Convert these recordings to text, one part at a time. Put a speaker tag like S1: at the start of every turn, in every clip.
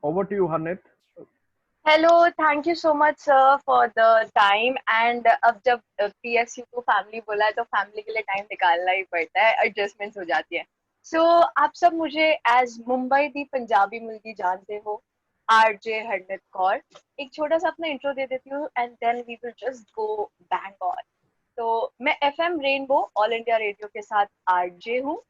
S1: Over to you, Harnit.
S2: Hello, thank you so much sir for the time. And अब जब PSU को family बोला है तो फैमिली के लिए टाइम निकालना ही पड़ता है, एडजस्टमेंट्स हो जाती है। सो आप सब मुझे एज मुंबई दी पंजाबी मुल्की जानते हो, आरजे हरनीत कौर। एक छोटा सा अपना इंट्रो दे देती हूँ and then we will just go bang on. तो मैं FM Rainbow All India Radio के साथ आरजे हूँ,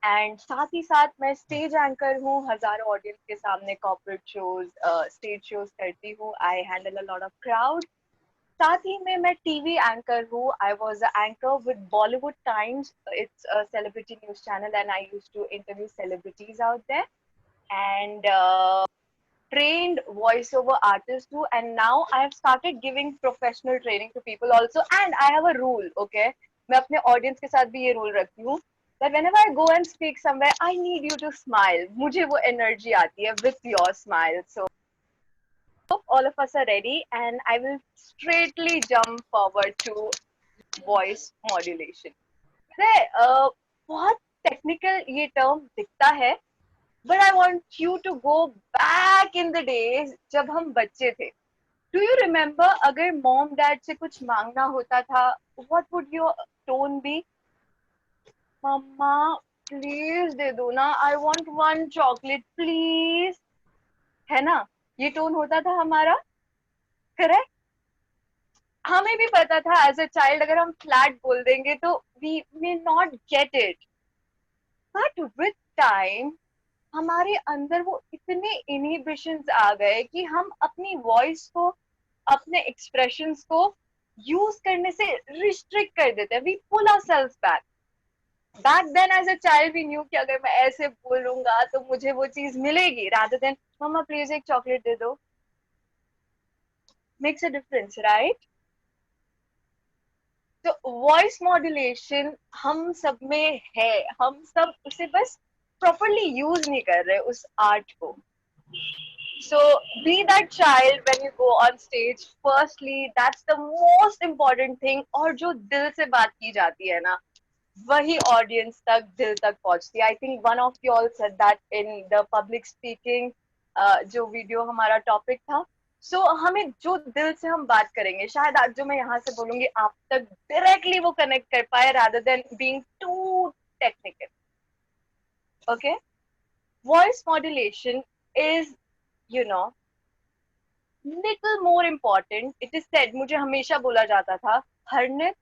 S2: एंड साथ ही साथ मैं स्टेज एंकर हूँ। हजारों ऑडियंस के सामने कॉर्पोरेट शोज, स्टेज शोज करती हूँ। I handle a lot of crowd. साथ ही में मैं टीवी एंकर हूँ। I was a anchor with Bollywood Times, it's a celebrity news channel, and I use to interview celebrities out there, and trained voiceover artist too. And now I have started giving professional training to people also. And I have a rule, okay? मैं अपने audience के साथ भी ये rule रखती हूँ that whenever I go and speak somewhere, I need you to smile. मुझे वो energy आती है with your smile. So all of us are ready, and I will straightly jump forward to voice modulation. बहुत technical ये term दिखता है, but I want you to go back in the days जब हम बच्चे थे। डू यू रिमेम्बर अगर mom dad से कुछ मांगना होता था, what would your tone be? मम्मा प्लीज दे दो ना, I want one chocolate please, है ना? ये टोन होता था हमारा, करेक्ट? हमें भी पता था एज अ चाइल्ड अगर हम फ्लैट बोल देंगे तो we may not get it, but with time हमारे अंदर वो इतने इनहिबिशंस आ गए कि हम अपनी वॉइस को, अपने एक्सप्रेशंस को यूज करने से रिस्ट्रिक्ट कर देते हैं। We pull ourselves back. Back then as a child we knew कि अगर मैं ऐसे बोलूंगा तो मुझे वो चीज मिलेगी, रादर देन मम्मा प्लीज एक चॉकलेट दे दो। Makes a difference, right? तो वॉइस मॉड्यूलेशन हम सब में है, हम सब उसे बस प्रॉपरली यूज नहीं कर रहे उस आर्ट को। So be that child when you go on stage. Firstly, that's the most important thing. और जो दिल से बात की जाती है ना, वही ऑडियंस तक, दिल तक पहुंचती है। I think one of you all said that in the public speaking, जो वीडियो हमारा टॉपिक था। सो हमें जो दिल से हम बात करेंगे, शायद आज जो मैं यहाँ से बोलूंगी आप तक डायरेक्टली वो कनेक्ट कर पाए, rather than being too technical. Okay, voice modulation is, you know, little more important. It is said, मुझे हमेशा बोला जाता था, हरनित,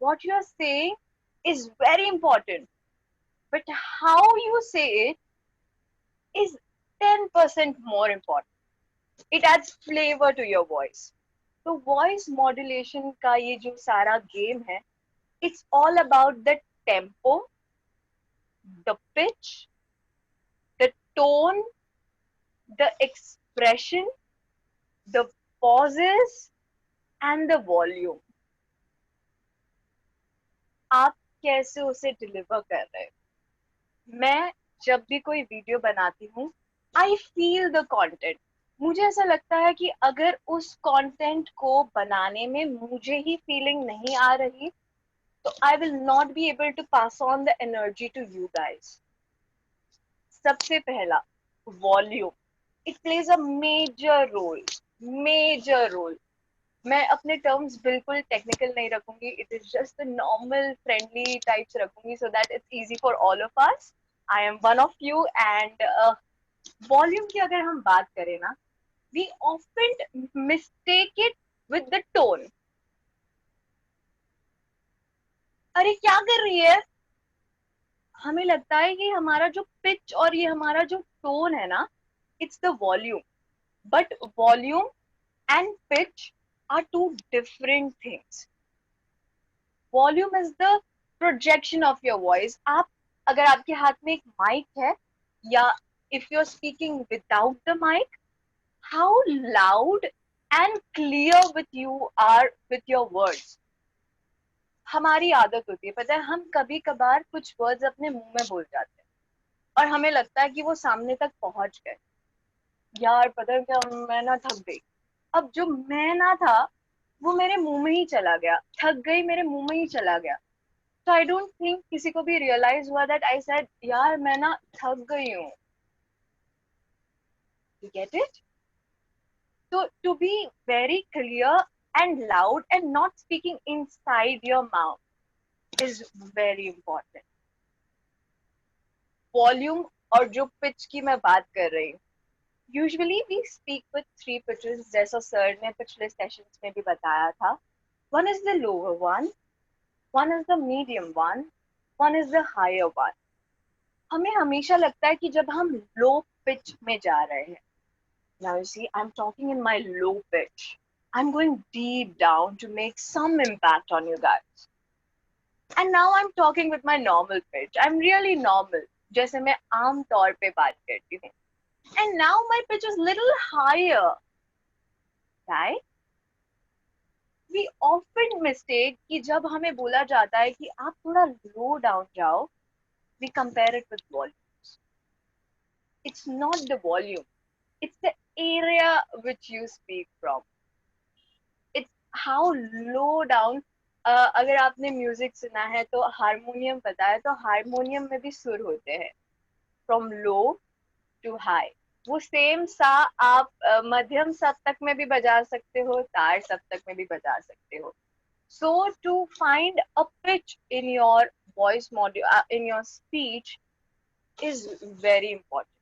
S2: what you are saying is very important, but how you say it is 10% more important. It adds flavor to your voice. तो voice modulation का ये जो सारा गेम है, it's all about the tempo, the pitch, the tone, the expression, the pauses, and the volume. आप कैसे उसे deliver कर रहे हो? मैं जब भी कोई वीडियो बनाती हूँ, आई फील द कंटेंट। मुझे ऐसा लगता है कि अगर उस कंटेंट को बनाने में मुझे ही फीलिंग नहीं आ रही, तो I will not be able to pass on the energy to you guys. सबसे पहला, volume. It plays a major role, major role. मैं अपने टर्म्स बिल्कुल टेक्निकल नहीं रखूंगी, it is just normal friendly types रखूंगी so that it's easy for all of us. I am one of you. And volume की अगर हम बात करें ना, we often mistake it with the tone. अरे क्या कर रही है, हमें लगता है कि हमारा जो पिच और ये हमारा जो टोन है ना, it's the volume. But volume and pitch are two different things. Volume is the projection of your voice. आप, अगर आपके हाथ में एक माइक है, या if you are speaking without the mic, how loud and clear with you are with your words. हमारी आदत होती है, पता है, हम कभी कभार कुछ वर्ड्स अपने मुंह में बोल जाते हैं और हमें लगता है कि वो सामने तक पहुंच गए। यार पता है क्या, मैं ना थक गई। अब जो मैं ना था वो मेरे मुंह में ही चला गया, थक गई मेरे मुंह में ही चला गया। तो आई डोंट थिंक किसी को भी रियलाइज हुआ दैट आई सेड यार मैं ना थक गई हूँ। You get it? So to be very clear and loud and not speaking inside your mouth is very important. Volume और जो pitch की मैं बात कर रही हूँ, usually we speak with three pitches जैसा sir ने पिछले sessions में भी बताया था. One is the lower one is the medium one is the higher one. हमें हमेशा लगता है कि जब हम low pitch में जा रहे हैं, now you see I'm talking in my low pitch. I'm going deep down to make some impact on you guys. And now I'm talking with my normal pitch. I'm really normal, जैसे मैं आम तौर पे बात करती हूँ. And now my pitch is little higher, right? We often mistake कि जब हमें बोला जाता है कि आप थोड़ा low down जाओ, we compare it with volumes. It's not the volume. It's the area which you speak from. It's how low down. अगर आपने म्यूजिक सुना है तो हारमोनियम पता है, तो हारमोनियम में भी सुर होते हैं फ्रॉम लो टू हाई. वो सेम सा आप मध्यम सप्तक में भी बजा सकते हो, तार सप्तक में भी बजा सकते हो. So to find a pitch in your voice module, in your speech is very important.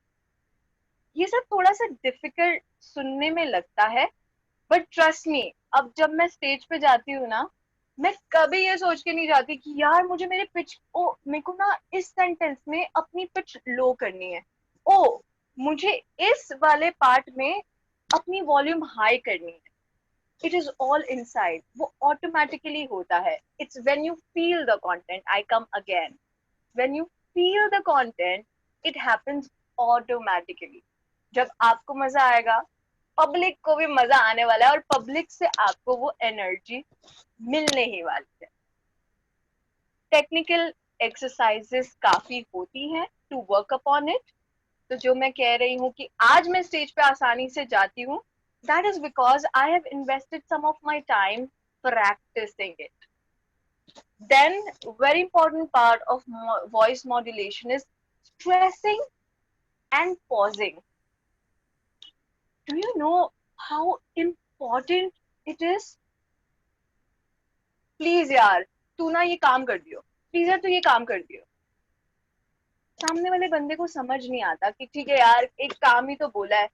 S2: ये सब थोड़ा सा डिफिकल्ट सुनने में लगता है, बट ट्रस्ट मी, अब जब मैं स्टेज पे जाती हूँ ना, मैं कभी ये सोच के नहीं जाती कि यार मुझे मेरे पिच ओ मेरे को ना इस सेंटेंस में अपनी पिच लो करनी है, ओ मुझे इस वाले पार्ट में अपनी वॉल्यूम हाई करनी है. It is all inside. वो ऑटोमेटिकली होता है. It's when you feel the content. I come again, when you feel the content it happens automatically. जब आपको मजा आएगा, पब्लिक को भी मजा आने वाला है, और पब्लिक से आपको वो एनर्जी मिलने ही वाली है. टेक्निकल एक्सरसाइजेस काफी होती हैं टू वर्क अपॉन इट. तो जो मैं कह रही हूँ कि आज मैं स्टेज पे आसानी से जाती हूँ, that is because I have invested some of my time practising it. Then very important part of voice modulation is stressing and pausing. Do you know how important it is? Please यार तू ना ये काम कर दियो, please यार तू ये काम कर दियो. सामने वाले बंदे को समझ नहीं आता कि ठीक है यार एक काम ही तो बोला है,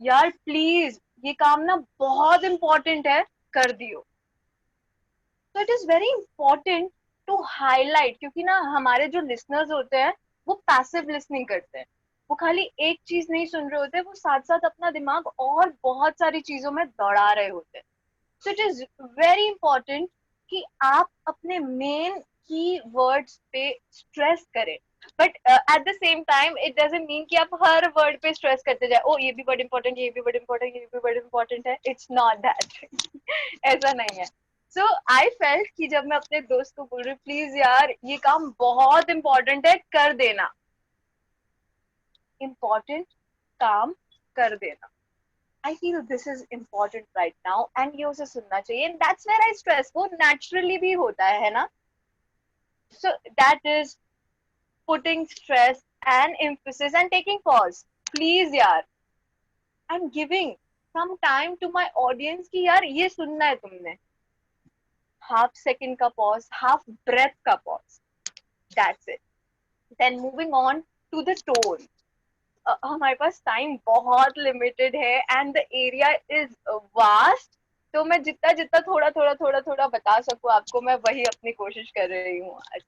S2: यार प्लीज ये काम ना बहुत इंपॉर्टेंट है, कर दियो. तो it is very important to highlight, क्योंकि ना हमारे जो लिसनर्स होते हैं वो पैसिव लिसनिंग करते हैं. वो खाली एक चीज नहीं सुन रहे होते, वो साथ साथ अपना दिमाग और बहुत सारी चीजों में दौड़ा रहे होते हैं. सो इट इज वेरी इंपॉर्टेंट कि आप अपने मेन की वर्ड्स पे स्ट्रेस करें. But at the same time it doesn't mean कि आप हर वर्ड पे स्ट्रेस करते जाए, ओ ये भी वर्ड इंपॉर्टेंट, ये भी वर्ड इंपॉर्टेंट, ये भी वर्ड इंपॉर्टेंट है. It's not that. ऐसा नहीं है. सो आई फेल्ट कि जब मैं अपने दोस्त को बोल रही हूँ प्लीज यार ये काम बहुत इंपॉर्टेंट है, कर देना, इंपॉर्टेंट काम कर देना. I feel this is important right now and ये उसे सुनना चाहिए. And that's where I stress. वो naturally भी होता है ना. So that is putting stress and emphasis and taking pause. Please यार, I'm giving some time to my audience कि यार ये सुनना है तुमने. Half second का pause, half breath का pause. That's it. Then moving on to the tone. हमारे पास टाइम बहुत लिमिटेड है and the area is vast. तो मैं जितना जितना थोड़ा बता सकूं आपको, मैं वही अपनी कोशिश कर रही हूँ आज.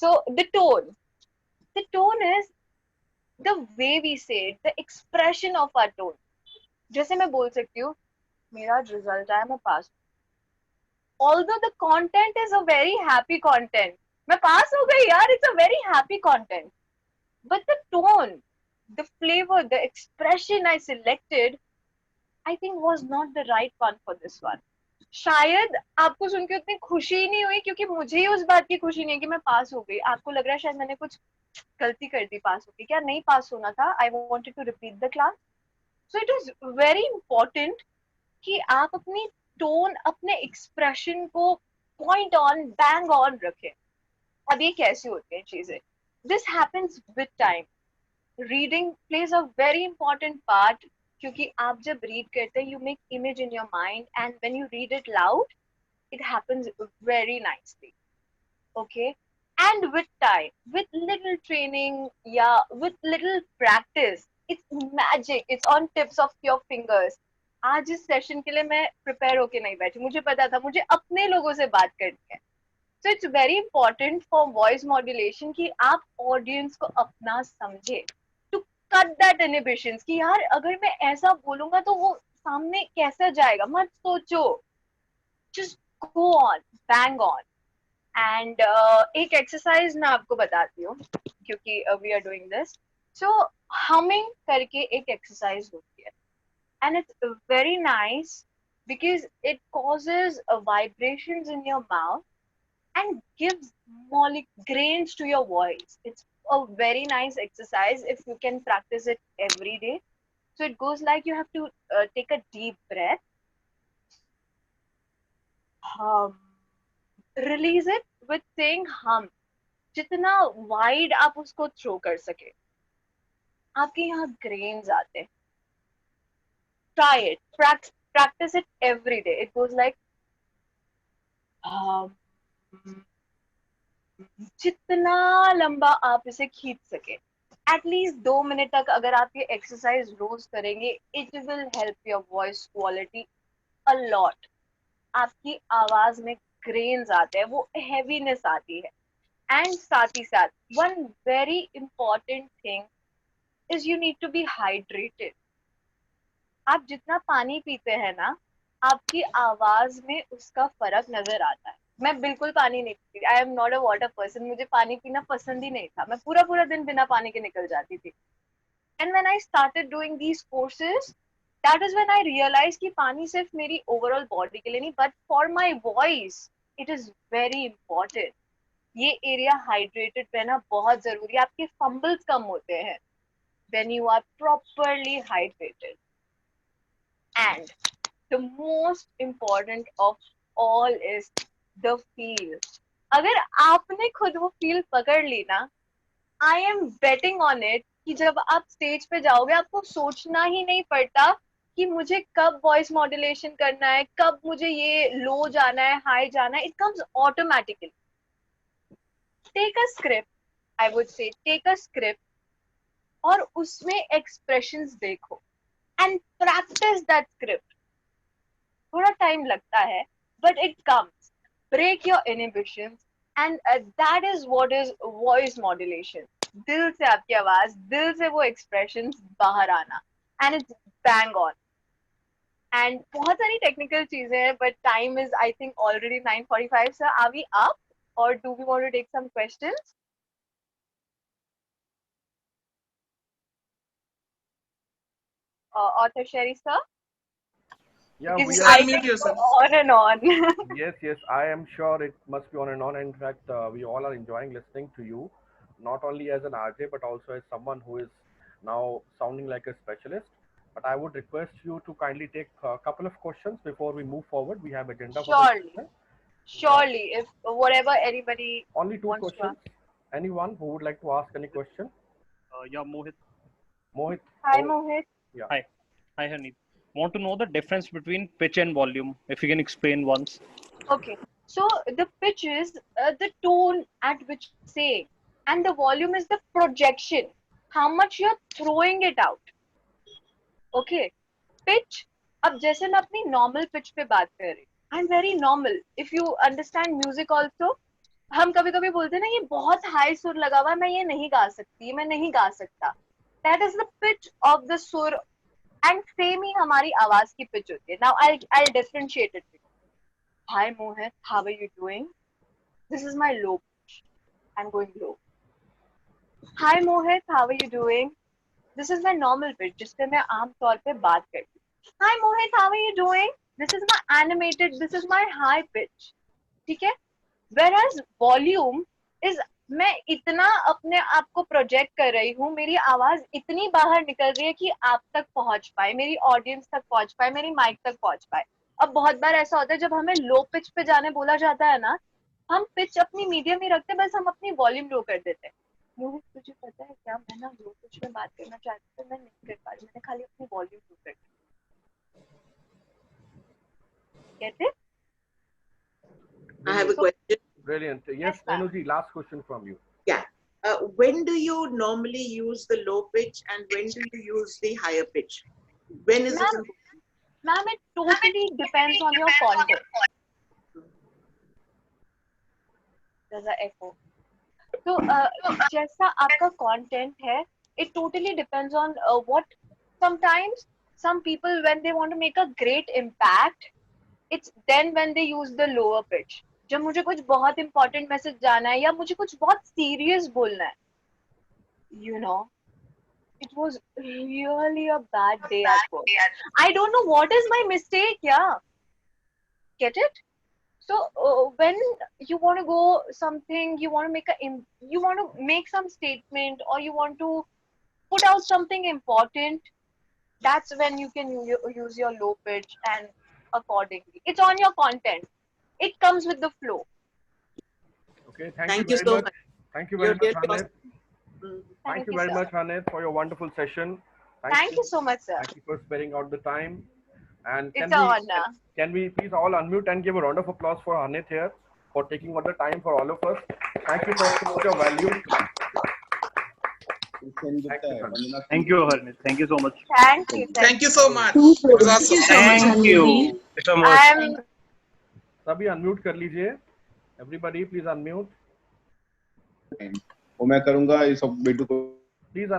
S2: So the tone is the way we say it, the expression of our tone. जैसे मैं बोल सकती हूँ मेरा रिजल्ट आया, मैं pass. Although the content is a very happy content, मैं पास हो गई यार, it's a very happy content. But the tone, the flavor, the expression I selected, I think was not the right one for this one. शायद आपको सुन के उतनी खुशी नहीं हुई, क्योंकि मुझे ही उस बात की खुशी नहीं है कि मैं पास हो गई. आपको लग रहा है शायद मैंने कुछ गलती कर दी पास होके. क्या नहीं पास होना था? I wanted to repeat the class. So it is very important कि आप अपनी टोन, अपने एक्सप्रेशन को पॉइंट ऑन, बैंग ऑन रखें. अब ये कैसी होती है चीजें? This happens with time. Reading plays a very important part. क्योंकि आप जब रीड करते हैं, you make image in your mind, and when you read it loud, it happens very nicely. Okay, and with time, with little training, yeah, with little practice, it's magic. It's on tips of your fingers. आज इस session के लिए मैं prepare होके नहीं बैठी, मुझे पता था मुझे अपने लोगों से बात करनी है. So it's very important for voice modulation कि आप ऑडियंस को अपना समझे, to cut that inhibitions कि यार अगर मैं ऐसा बोलूंगा तो वो सामने कैसा जाएगा, मत सोचो, just go on, bang on. And एक एक्सरसाइज मैं आपको बताती हूँ क्योंकि we are doing this. So humming करके एक एक्सरसाइज होती है, and it's very nice because it causes vibrations in your mouth and gives grains to your voice. It's a very nice exercise if you can practice it every day. So it goes like you have to take a deep breath, hum, release it with saying hum. जितना wide आप उसको throw कर सके, आपके यहाँ grains आते हैं. Try it, practice it every day. It goes like जितना लंबा आप इसे खींच सके, एटलीस्ट 2 मिनट तक अगर आप ये एक्सरसाइज रोज करेंगे, it will help your voice quality a lot. आपकी आवाज में ग्रेन्स आते हैं, वो हैवीनेस आती है. एंड साथ ही साथ one very important thing is you need to be hydrated. आप जितना पानी पीते हैं ना, आपकी आवाज में उसका फर्क नजर आता है. मैं बिल्कुल पानी नहीं पीती, I am not a water person. मुझे पानी पीना पसंद ही नहीं था, मैं पूरा पूरा दिन बिना पानी के निकल जाती थी. And when I started doing these courses, that is when I realise कि पानी सिर्फ मेरी ओवरऑल बॉडी के लिए नहीं, but for my voice it is very important. ये एरिया हाइड्रेटेड रहना बहुत जरूरी है. आपके फंबल्स कम होते हैं when you are properly hydrated. And the most important of all is the feel. अगर आपने खुद वो फील पकड़ ली ना, I am betting on it कि जब आप स्टेज पे जाओगे, आपको सोचना ही नहीं पड़ता कि मुझे कब वॉइस मॉड्यूलेशन करना है, कब मुझे ये लो जाना है, हाई जाना है. It comes automatically. Take a script, I would say take a script और उसमें एक्सप्रेशंस देखो एंड प्रैक्टिस दैट स्क्रिप्ट. थोड़ा टाइम लगता है, but it comes. Break your inhibitions, and that is what is voice modulation. दिल से आपकी आवाज, दिल से वो एक्सप्रेशंस बाहर आना, and it's bang on. And बहुत सारी टेक्निकल चीजें हैं, but time is I think already 9:45. Sir, are we up और do we want to take some questions? Author Sherry, sir?
S1: Yeah,
S2: Because
S1: we
S3: Sir,
S1: are.
S2: I
S3: unmute
S2: can go
S3: yourself.
S2: on and on.
S1: Yes, I am sure it must be on and on. In fact, we all are enjoying listening to you, not only as an RJ, but also as someone who is now sounding like a specialist. But I would request you to kindly take a couple of questions before we move forward. We have agenda for this
S2: Surely,
S1: session.
S2: surely, if whatever anybody
S1: Only two
S2: wants to
S1: questions.
S2: ask.
S1: Anyone who would like to ask any question?
S4: Yeah, Mohit.
S1: Mohit.
S2: Hi,
S1: Oh,
S2: Mohit.
S1: yeah.
S4: Hi. Hi, Hanif. Want to know the difference between pitch and volume? If you can explain once.
S2: Okay, so the pitch is the tone at which you say, and the volume is the projection, how much you're throwing it out. Okay, pitch. अब जैसे मैं अपनी normal pitch पे बात कर रही हूँ, I'm very normal. If you understand music also, हम कभी कभी बोलते हैं ना, ये बहुत हाई सुर लगा हुआ है, मैं ये नहीं गा सकती, मैं नहीं गा सकता. That is the pitch of the sur, and same ही हमारी आवाज की pitch होती है. Now I'll differentiate it. Hi Mohit, how are you doing? This is my low pitch. I'm going low. Hi Mohit, how are you doing? This is my normal pitch, जिसपे मैं आम तौर पे बात करती हूँ. Hi Mohit, how are you doing? This is my animated, this is my high pitch. ठीक है? Whereas volume is मैं इतना अपने आप को प्रोजेक्ट कर रही हूँ, मेरी आवाज इतनी बाहर निकल रही है कि आप तक पहुंच पाए, मेरी ऑडियंस तक पहुंच पाए, मेरी माइक तक पहुंच पाए. अब बहुत बार ऐसा होता है जब हमें लो पिच पे जाने बोला जाता है ना, हम पिच अपनी मीडियम ही रखते हैं, बस हम अपनी वॉल्यूम लो कर देते हैं. मोहित, तुझे पता है क्या, मैं ना लो पिच में बात करना चाहती थी, मैं नहीं कर पा रही, मैंने खाली अपनी volume to it. Get it?
S3: I have a question.
S1: Brilliant. Yes,
S2: Yes, ma'am.
S1: Renuji, last question from you.
S3: Yeah. When do you normally use the low pitch and when do you use the higher pitch? When is it
S2: Ma'am, ma'am, it totally depends on your content. There's an echo. So, जैसा आपका content है, it totally depends on what. Sometimes some people, when they want to make a great impact, it's then when they use the lower pitch. जब मुझे कुछ बहुत important message जाना है या मुझे कुछ बहुत serious बोलना है, you know, it was really a bad day at work. I don't know what is my mistake. Yeah, get it? So when you want to go something, you want to make some statement, or you want to put out something important, that's when you can use your low pitch and accordingly. It's on your content. It comes with the flow.
S1: Okay,
S3: Thank
S1: you
S3: you
S1: very
S3: so
S1: much.
S3: much.
S1: Thank you
S3: You're
S1: very much,
S3: really
S1: Hanif.
S3: awesome.
S1: Thank you very
S2: sir.
S1: much, Hanif, for your wonderful session.
S2: Thank you so much, sir.
S1: Thank you for sparing out the time. And
S2: It's an honor.
S1: can we please all unmute and give a round of applause for Hanif here for taking out the time for all of us. Thank you for so much of value.
S4: Thank you, Harneet. Thank you so much.
S2: Thank you.
S5: Thank you so much. It was awesome.
S4: Thank you.
S5: So much.
S2: I'm
S1: सभी unmute कर लीजिए. Everybody, please unmute.
S6: वो मैं करूंगा ये सब बेटू को.
S1: Please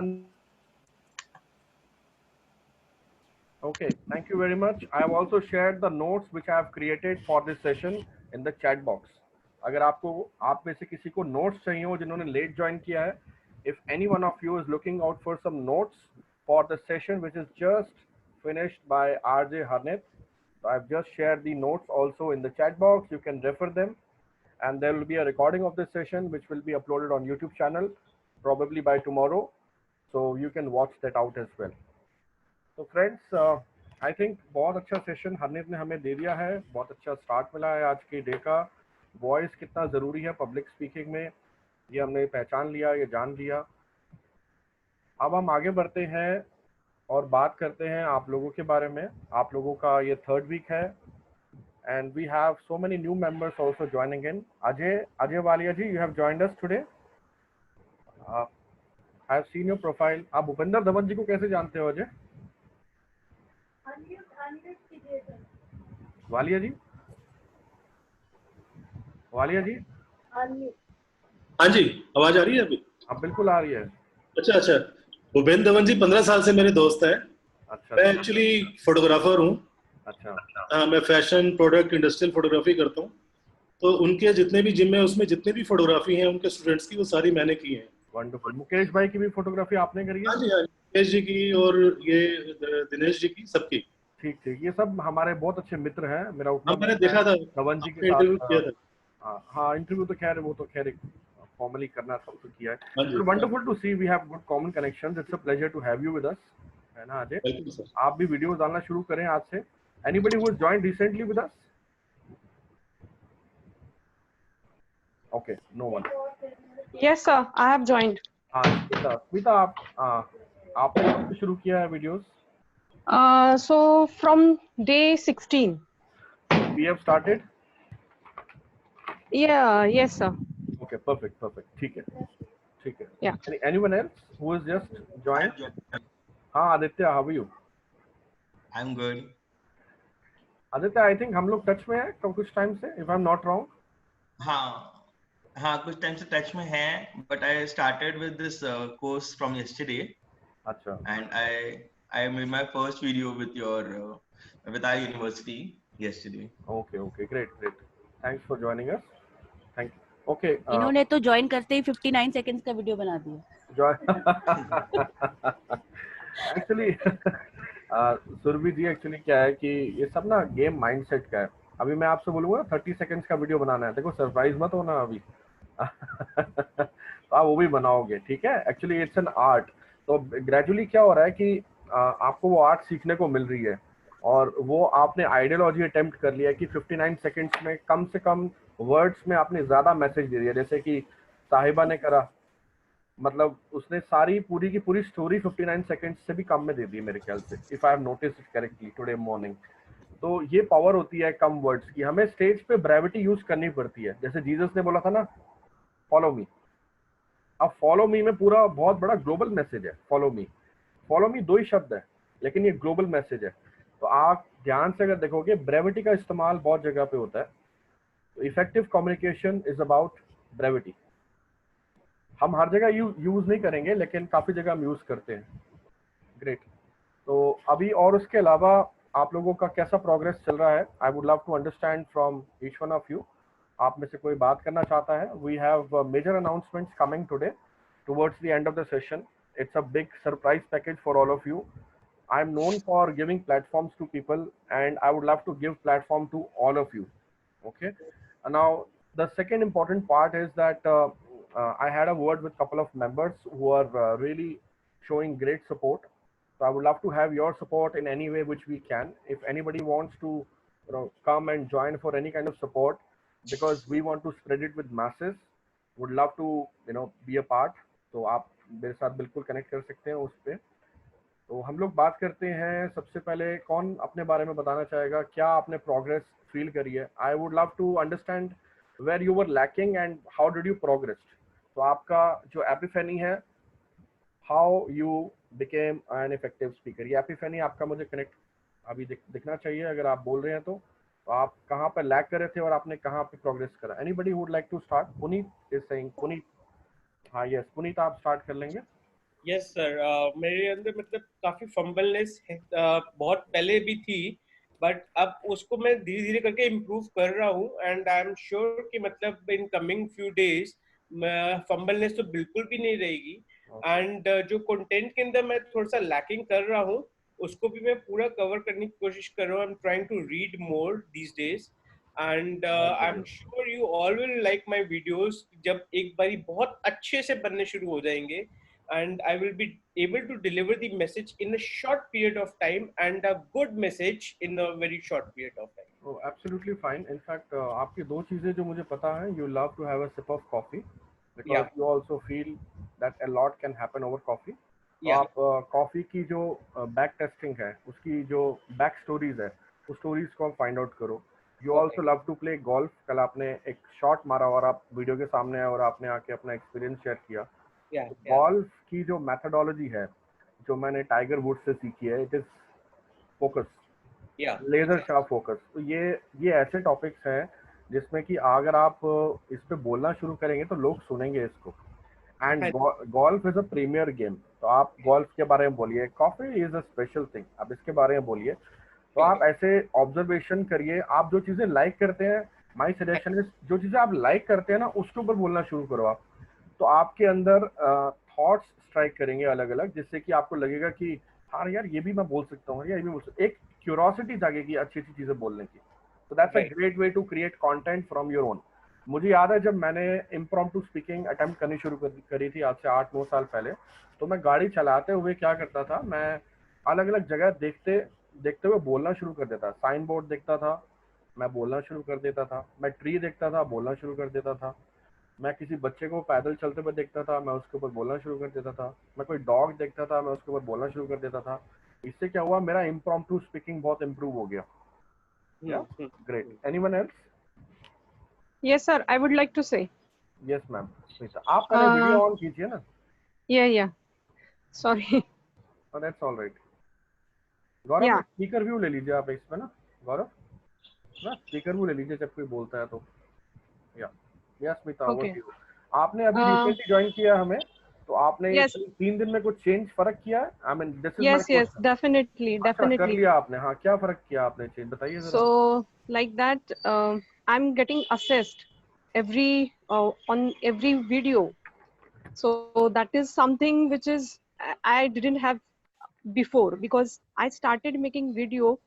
S1: Okay, thank you very much. I have also shared the notes which I have created for this session in the chat box. अगर आप में से किसी को notes चाहिए हो जिन्होंने late join किया है, if any one of you is looking out for some notes for the session which is just finished by RJ Harneet, so I've just shared the notes also in the chat box. You can refer them, and there will be a recording of this session which will be uploaded on YouTube channel probably by tomorrow, so you can watch that out as well. तो friends I think बहुत अच्छा session Harneet ने हमें दे दिया है. बहुत अच्छा start मिला है आज के डे का. वॉइस कितना ज़रूरी है पब्लिक स्पीकिंग में, ये हमने पहचान लिया, ये जान लिया. अब हम आगे बढ़ते हैं और बात करते हैं आप लोगों के बारे में. आप लोगों का ये 3rd वीक है and we have so many new members also joining in. Ajay Walia ji, you have joined us today. I have seen your profile. आप भूपेंद्र धवन जी को कैसे जानते हो अजय? वालिया जी, वालिया जी.
S7: हाँ जी, आवाज आ रही है अभी?
S1: अब बिल्कुल आ रही है.
S7: अच्छा. भूपेंद्र धवन जी 15 साल से मेरे दोस्त हैं.
S1: अच्छा.
S7: मैं एक्चुअली फोटोग्राफर हूँ.
S1: अच्छा.
S7: हाँ, मैं फैशन, प्रोडक्ट, इंडस्ट्रियल फोटोग्राफी करता हूँ. तो उनके जितने भी जिम में उसमें जितने भी फोटोग्राफी हैं उनके स्टूडेंट्स की, वो सारी मैंने की है.
S1: वंडरफुल. मुकेश भाई की भी फोटोग्राफी आपने करी है?
S7: हाँ जी, मुकेश जी की और ये दिनेश जी की, सबकी.
S1: ठीक. ये सब हमारे बहुत अच्छे मित्र हैं. मेरा
S7: हाँ, मैंने देखा था
S1: धवन जी के
S7: इंटरव्यू किया
S1: साथ.
S7: था.
S1: हाँ, इंटरव्यू तो खैर फॉर्मली करना था तो किया है.
S7: हाँ जी.
S1: Wonderful to see we have good common connections. It's a pleasure to have you with us, है ना अजय?
S7: Welcome sir.
S1: आप भी वीडियोस डालना शुरू करें आज से. Anybody who has joined recently with us? Okay, no one.
S8: Yes, sir. I have joined.
S1: हाँ, स्मिता आपने कब से शुरू किया है videos?
S8: So from day 16.
S1: We have started.
S8: Yeah. Yes, sir.
S1: Okay, perfect. ठीक है.
S8: Yeah.
S1: Anyone else who has just joined? हाँ, Aditya, how are you?
S9: I'm good.
S1: Aditya, I think हम लोग टच में हैं कुछ टाइम से, if I'm not wrong.
S9: हाँ, कुछ टाइम से टच में हैं, but I started with this course from yesterday.
S1: अच्छा.
S9: And I made my first video with with our university yesterday.
S1: Okay, great. Thanks for joining us. Thank you. Okay.
S10: इन्होंने तो join करते ही 59 seconds का video बना दिया.
S1: Actually Surabhi जी, actually क्या है कि ये सब ना गेम माइंडसेट का है. अभी मैं आपसे बोलूंगा 30 सेकंड्स का वीडियो बनाना है, देखो सरप्राइज मत होना अभी. तो आप वो भी बनाओगे, ठीक है? Actually it's an art. तो ग्रेजुअली क्या हो रहा है कि आपको वो आर्ट सीखने को मिल रही है और वो आपने आइडियोलॉजी अटेम्प्ट कर लिया है कि 59 सेकंड्स में कम से कम वर्ड्स में आपने ज़्यादा मैसेज दे दिया, जैसे कि साहिबा ने करा. मतलब उसने सारी पूरी की पूरी स्टोरी 59 सेकंड्स से भी कम में दे दी मेरे ख्याल से, if I have noticed it correctly today morning. तो ये पावर होती है कम वर्ड्स की। हमें स्टेज पे ब्रेविटी यूज करनी पड़ती है, जैसे जीसस ने बोला था ना, फॉलो मी। अब फॉलो मी में पूरा बहुत बड़ा ग्लोबल मैसेज है। फॉलो मी 2 ही शब्द है, लेकिन ये ग्लोबल मैसेज है। तो आप ध्यान से अगर देखोगे, ब्रेविटी का इस्तेमाल बहुत जगह पे होता है। तो effective communication is about brevity. हम हर जगह यूज नहीं करेंगे, लेकिन काफी जगह हम यूज करते हैं। ग्रेट। तो अभी और उसके अलावा आप लोगों का कैसा प्रोग्रेस चल रहा है? I would love to understand from each one of you. आप में से कोई बात करना चाहता है? We have major announcements coming today towards the end of the session. It's a big surprise package for all of you. I'm known for giving platforms to people, and I would love to give platform to all of you. Okay. Now, the second important part is that I had a word with a couple of members who are really showing great support. So I would love to have your support in any way which we can. If anybody wants to, come and join for any kind of support, because we want to spread it with masses, would love to, be a part. तो आप मेरे साथ बिल्कुल connect कर सकते हैं उस पर। तो हम लोग बात करते हैं। सबसे पहले कौन अपने बारे में बताना चाहेगा? क्या आपने प्रोग्रेस फील करी है? I would love to understand where you were lacking and how did you progress. तो आपका जो एपिफेनी है, how you became an effective speaker, ये एपिफेनी आपका मुझे कनेक्ट अभी दिखना चाहिए। अगर आप बोल रहे हैं तो आप कहाँ पर लैक कर रहे थे और आपने कहाँ पे प्रोग्रेस करा? Anybody would like to start? Puneet is saying. Puneet, हाँ यस पुनीत, आप स्टार्ट कर लेंगे।
S11: यस सर, मेरे अंदर मतलब काफी फंबलनेस है, बहुत पहले भी थी, बट अब उसको मैं धीरे धीरे करके इम्प्रूव कर रहा हूँ। एंड आई एम श्योर कि मतलब इन कमिंग फ्यू डेज फंबलनेस तो बिल्कुल भी नहीं रहेगी। एंड जो कंटेंट के अंदर मैं थोड़ा सा लैकिंग कर रहा हूँ, उसको भी मैं पूरा कवर करने की कोशिश कर रहा हूँ। I am trying to read more these days, and I am sure you all will like my videos जब एक बारी बहुत अच्छे से बनने शुरू हो जाएंगे, and I will be able to deliver the message in a short period of time and a good message in a very short period of time.
S1: Oh, absolutely fine. In fact, आपकी 2 चीजें जो मुझे पता है, you love to have a sip of coffee because you also feel that a lot can happen over coffee. तो आप coffee की जो बैक टेस्टिंग है, उसकी जो बैक स्टोरीज है, उस स्टोरीज को आप फाइंड आउट करो। You also love to play golf. कल आपने एक शॉट मारा और आप वीडियो के सामने आए और आपने आके अपना एक्सपीरियंस शेयर किया। गोल्फ की जो मेथोडोलॉजी है, जो मैंने टाइगर वुड से सीखी है, it is focus, laser sharp focus. तो ये ऐसे टॉपिक्स हैं जिसमें कि अगर आप इस पे बोलना शुरू करेंगे तो लोग सुनेंगे इसको। And golf is a premier game. तो आप गोल्फ के बारे में बोलिए, coffee is a special thing, आप इसके बारे में बोलिए। तो आप ऐसे ऑब्जर्वेशन करिए। आप जो चीजें लाइक करते हैं, माय सजेशन इज, जो चीजें आप लाइक करते हैं ना, उसके ऊपर बोलना शुरू करो आप। तो आपके अंदर थॉट्स स्ट्राइक करेंगे अलग अलग, जिससे कि आपको लगेगा कि हाँ यार ये भी मैं बोल सकता हूँ, या ये भी बोल सकता हूँ। एक क्यूरोसिटी जागेगी अच्छी अच्छी चीजें बोलने की। तो that's a great way to create content from your own. मुझे याद है जब मैंने इम्प्रॉम्प्टू स्पीकिंग अटेम्प्ट करनी शुरू करी थी आज से 8-9 साल पहले, तो मैं गाड़ी चलाते हुए क्या करता था, मैं अलग अलग जगह देखते हुए बोलना शुरू कर देता। साइन बोर्ड देखता था, मैं बोलना शुरू कर देता था। मैं ट्री देखता था, बोलना शुरू कर देता था। मैं किसी बच्चे को पैदल चलते हुए देखता था, मैं उसके ऊपर बोलना शुरू कर देता था। मैं कोई डॉग देखता था, मैं उसके ऊपर बोलना शुरू कर देता था। इससे क्या हुआ, मेरा इम्प्रॉम्प्टू स्पीकिंग बहुत इम्प्रूव हो गया। Great. Anyone else?
S8: Yes, sir. I would like to say.
S1: Yes ma'am. आप पहले वीडियो ऑन कीजिए ना।
S8: Yeah. Sorry.
S1: That's all right. Gaurav, speaker view ले लीजिए आप इसमें ना। गौरव ना, स्पीकर व्यू ले लीजिए जब कोई बोलता है तो। यस स्मिता, आपने अभी रिसेंटली ज्वाइन किया हमें, तो आपने 3 दिन में कुछ चेंज फर्क किया है? I mean this is my question.
S8: Yes, definitely.
S1: कर लिया आपने? हाँ, क्या फर्क किया आपने, चेंज बताइए जरा।
S8: So like that, I'm getting assessed on every video. So that is something which is I didn't have before, because I started making video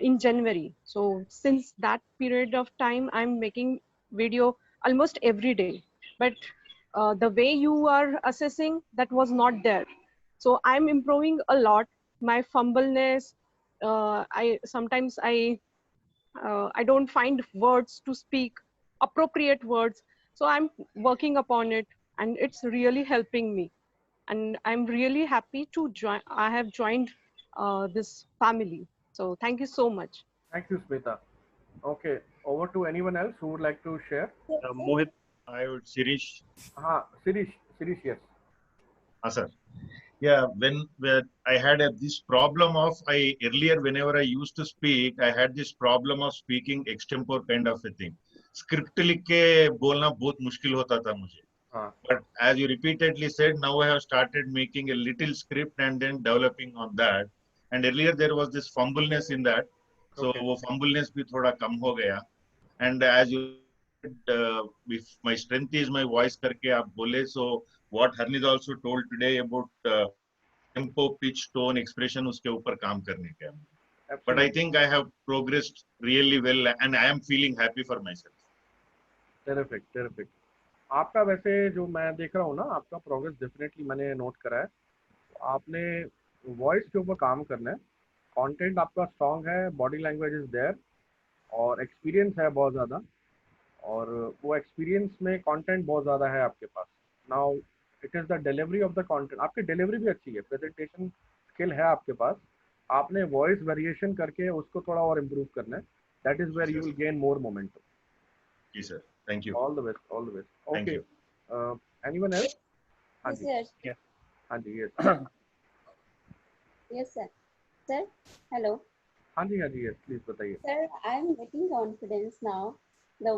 S8: in January. So since that period of time, I'm making video almost every day. But the way you are assessing, that was not there. So I'm improving a lot. My fumbleness, sometimes I don't find words to speak, appropriate words. So I'm working upon it. and it's really helping me. And I'm really happy to join. I have joined this family. So thank you so much.
S1: Thank you, Smita. Okay, over to anyone else who would like to share.
S12: Mohit, I would Sirish.
S1: Sirish, yes.
S12: Sir. Yeah, when I had this problem of earlier whenever I used to speak, I had this problem of speaking extempore kind of a thing. Script लिख के बोलना बहुत मुश्किल होता था मुझे. But as you repeatedly said, now I have started making a little script and then developing on that. And earlier there was this fumbleness in that, so वो fumbleness भी थोड़ा कम हो गया. And as you said, if my strength is my voice करके आप बोले, so what Harnid also told today about tempo, pitch, tone, expression, उसके ऊपर काम करने का. But I think I have progressed really well, and I am feeling happy for myself.
S1: Terrific, terrific. आपका वैसे जो मैं देख रहा हूँ ना, आपका प्रोग्रेस डेफिनेटली मैंने नोट करा है. आपने वॉइस के ऊपर काम करना है, कंटेंट आपका स्ट्रांग है, बॉडी लैंग्वेज इज देयर, और एक्सपीरियंस है बहुत ज़्यादा, और वो एक्सपीरियंस में कंटेंट बहुत ज़्यादा है आपके पास. Now it is the delivery of the content. आपकी डिलीवरी भी अच्छी है, प्रेजेंटेशन स्किल है आपके पास. आपने वॉइस वेरिएशन करके उसको थोड़ा और इम्प्रूव करना है. That is where you will gain more momentum.
S12: जी sir, thank you.
S1: All the best, all the best. Okay, anyone else? हाँ जी, हाँ जी, yes
S13: yes sir. Sir hello.
S1: हाँ जी, यस प्लीज बताइए.
S13: Sir I am getting confidence now. The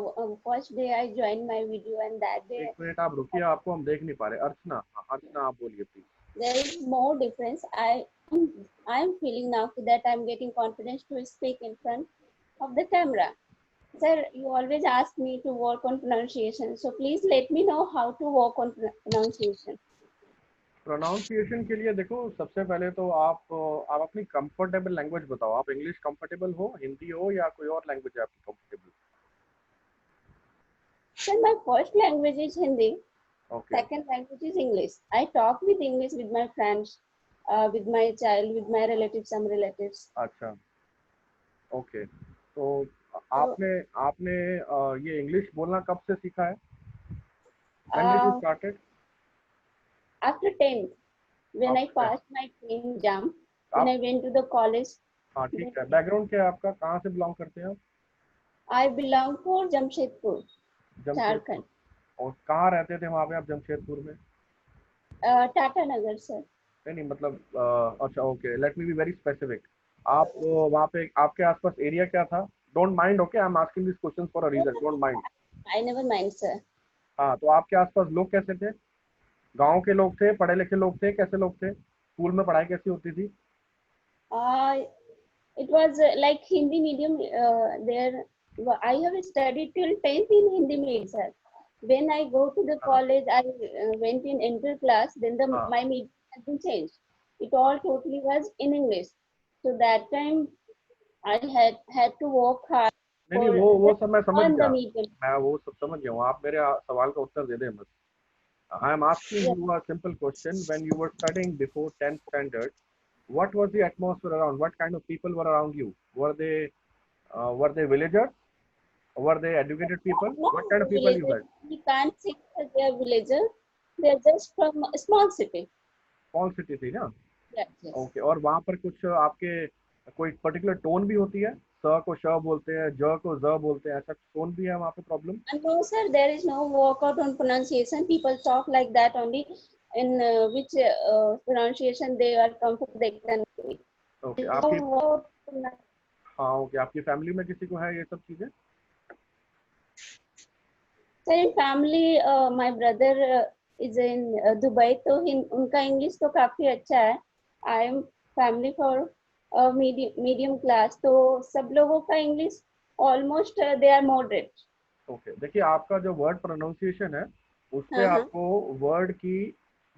S13: first day I joined my video, and that day.
S1: एक minute आप रुकिए, आपको हम देख नहीं पा रहे. अर्चना, अर्चना आप बोलिए please.
S13: There is more difference. I am feeling now that I am getting confidence to speak in front of the camera. Sir, you always ask me to work on pronunciation, so please let me know how to work on pronunciation.
S1: Pronunciation के लिए देखो, सबसे पहले तो आप अपनी comfortable language बताओ. आप इंग्लिश कंफर्टेबल हो, हिंदी हो, या कोई और लैंग्वेज है आपकी comfortable?
S13: Sir, my first language is Hindi.
S1: Okay.
S13: Second language is English. I talk with English with my friends, with my child, with my relatives, some relatives.
S1: अच्छा, ओके. तो आपने ये इंग्लिश बोलना कब से सीखा है? When did you started?
S13: After 10th, when I passed my 10th exam, when I went to the college.
S1: हाँ ठीक है. बैकग्राउंड क्या है आपका? कहाँ से बिलोंग करते हैं आप?
S13: I belong for Jamshedpur, Jharkhand.
S1: और कहाँ रहते थे वहाँ पे आप जमशेदपुर में?
S13: टाटा नगर सर.
S1: नहीं मतलब अच्छा, okay, let me be very specific. आप वहाँ पे आपके आसपास एरिया क्या था? Don't mind, okay, I am asking this question for a reason, don't mind.
S13: I never mind sir.
S1: हाँ, तो आपके आसपास लोग कैसे थे? गांव के लोग थे, पढ़े लिखे लोग थे, कैसे लोग थे? स्कूल में पढ़ाई कैसी होती थी?
S13: It was like Hindi medium. There I have studied till 10th in Hindi medium sir. When I go to the college, I went in inter class. Then my medium has been changed. It all totally was in English. So that time I had to work hard.
S1: नहीं, वो सब मैं समझ गया. मैं वो सब समझ गया हूँ. आप मेरे सवाल का उत्तर दे दें बस. I am asking you a simple question. When you were studying before 10th standard, what was the atmosphere around? What kind of people were around you? Were they villagers? Were they educated people?
S13: No,
S1: what kind of people you had?
S13: You can't say that they are villagers. They are just from a small city.
S1: Small city थी ना?
S13: Yes, yes.
S1: Okay. और वहाँ पर कुछ आपके कोई particular tone भी होती है? स को श बोलते हैं, ज को ज बोलते हैं, ऐसा टोन भी है वहाँ पे problem?
S13: No sir, there is no workout on pronunciation. People talk like that only. In which pronunciation they are comfortable, they can.
S1: Okay. आपकी हाँ, ओके, आपकी फैमिली में किसी को है ये सब चीजें?
S13: Sir, in family, my brother is in Dubai, तो उनका इंग्लिश तो काफी अच्छा है. I am family for medium class, तो सब लोगों का English almost they are moderate.
S1: Okay, देखिए आपका जो वर्ड प्रोनाउंसिएशन है उससे आपको वर्ड की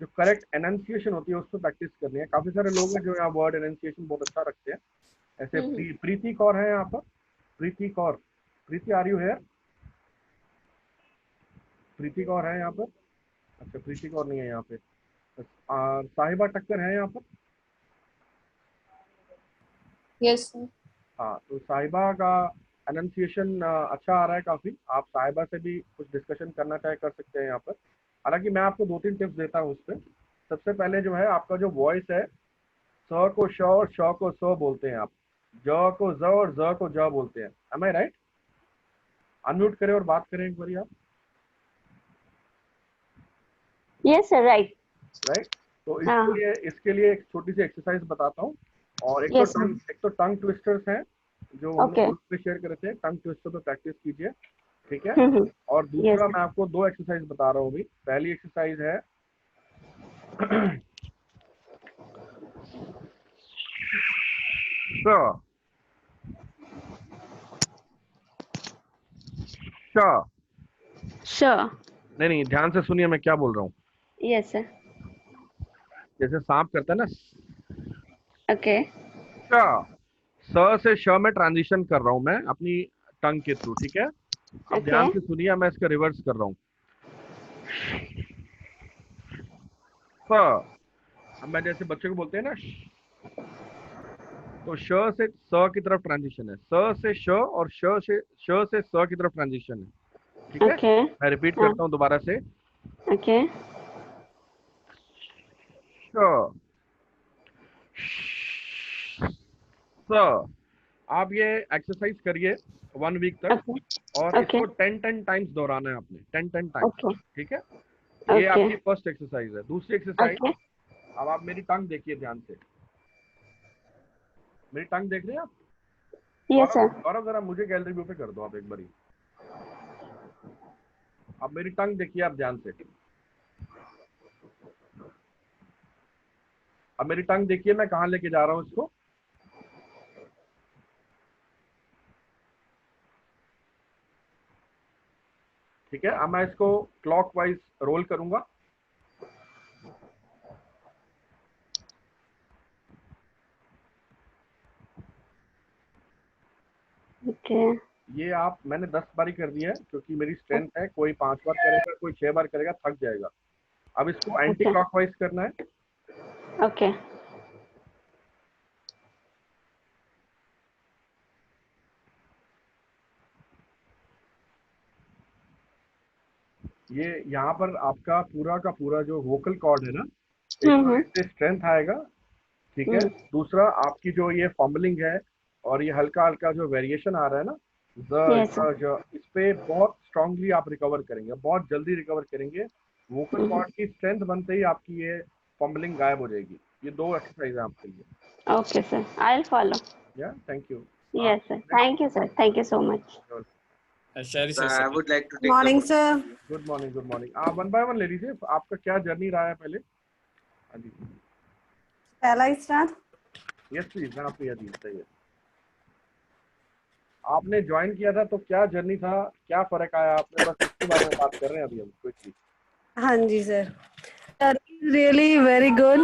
S1: जो करेक्ट एनंसिएशन होती है उस पर प्रैक्टिस करनी है. काफी सारे लोग हैं जो यहाँ वर्ड एनंसिएशन बहुत अच्छा रखते हैं. ऐसे प्रीति कौर है यहाँ पर. प्रीति कौर, प्रीति आर यू हियर? प्रीति कौर है यहाँ पर? अच्छा, प्रीति कौर नहीं है यहाँ पे. साहिबा टक्कर है यहाँ पर?
S13: यस.
S1: हाँ, तो साहिबा का एनंसिएशन अच्छा आ रहा है काफी. आप साहिबा से भी कुछ डिस्कशन करना चाहे कर सकते हैं यहाँ पर. हालांकि मैं आपको 2-3 टिप्स देता हूँ उस पर। सबसे पहले जो है आपका जो वॉइस है, स को श और श को स बोलते हैं आप, ज को ज और ज को ज बोलते हैं। एम आई राइट? अनम्यूट करें और बात करें एक बार आप।
S13: Yes sir, right.
S1: राइट, तो इसके लिए एक छोटी सी एक्सरसाइज बताता हूँ। और एक तो टंग ट्विस्टर्स हैं जो हमने ग्रुप पे शेयर करे थे, टंग ट्विस्टर पे प्रैक्टिस कीजिए, ठीक है। और दूसरा मैं आपको 2 एक्सरसाइज बता रहा हूँ अभी। पहली एक्सरसाइज है नहीं, ध्यान से सुनिए मैं क्या बोल रहा हूँ।
S13: Yes sir.
S1: जैसे सांप करता है ना,
S13: ओके।
S1: स से श में ट्रांजिशन कर रहा हूँ मैं अपनी टंग के थ्रू, ठीक है। अब ध्यान से सुनिए, मैं इसका रिवर्स कर रहा हूँ। अब मैं जैसे बच्चे को बोलते हैं ना, तो श से स की तरफ ट्रांजिशन है, स से श और श से स की तरफ ट्रांजिशन है, ठीक है। मैं रिपीट करता हूँ दोबारा से।
S13: ओके।
S1: आप ये एक्सरसाइज करिए 1 वीक तक, और इसको 10 टाइम्स दोहराना है आपने, 10 टाइम्स, ठीक है। ये आपकी फर्स्ट एक्सरसाइज है। दूसरी एक्सरसाइज, अब आप मेरी टंग देखिए ध्यान से। मेरी टंग देख रहे हैं आप?
S13: Yes sir.
S1: गौरव जरा मुझे गैलरी व्यू पे कर दो आप एक बारी। अब मेरी टंग देखिए आप ध्यान से। अब मेरी टंग देखिए मैं कहाँ लेके जा रहा हूँ इसको। ठीक है, अब मैं इसको क्लॉकवाइज रोल करूंगा। ये आप मैंने 10 बारी कर दिया है क्योंकि मेरी स्ट्रेंथ है। कोई 5 बार करेगा, कोई 6 बार करेगा, थक जाएगा। अब इसको एंटी क्लॉकवाइज करना है।
S13: ओके।
S1: ये यहाँ पर आपका पूरा का पूरा जो वोकल कॉर्ड है ना, इससे स्ट्रेंथ आएगा, ठीक है। दूसरा आपकी जो ये फॉम्बलिंग है और ये हल्का हल्का जो वेरिएशन आ रहा है ना, इस पे बहुत स्ट्रांगली आप रिकवर करेंगे, बहुत जल्दी रिकवर करेंगे। वोकल कॉर्ड की स्ट्रेंथ बनते ही आपकी ये फॉम्बलिंग गायब हो जाएगी। ये 2 एक्सरसाइज है आपके लिए।
S13: Okay sir, I will follow.
S1: Yeah thank you.
S13: Yes sir, thank you sir, thank you so much.
S5: I would like to take
S14: morning sir.
S1: Good morning, good morning. आप 1 बाय 1 ले लीजिए, आपका क्या जर्नी रहा है पहले। हाँ जी,
S14: पहला ही स्टार्ट।
S1: यस प्लीज, मैं आपको याद सही है। आपने ज्वाइन किया था तो क्या जर्नी था, क्या फर्क आया आपने, बस इसके बारे में बात कर रहे हैं अभी हम क्विकली।
S14: हाँ जी सर, रियली वेरी गुड।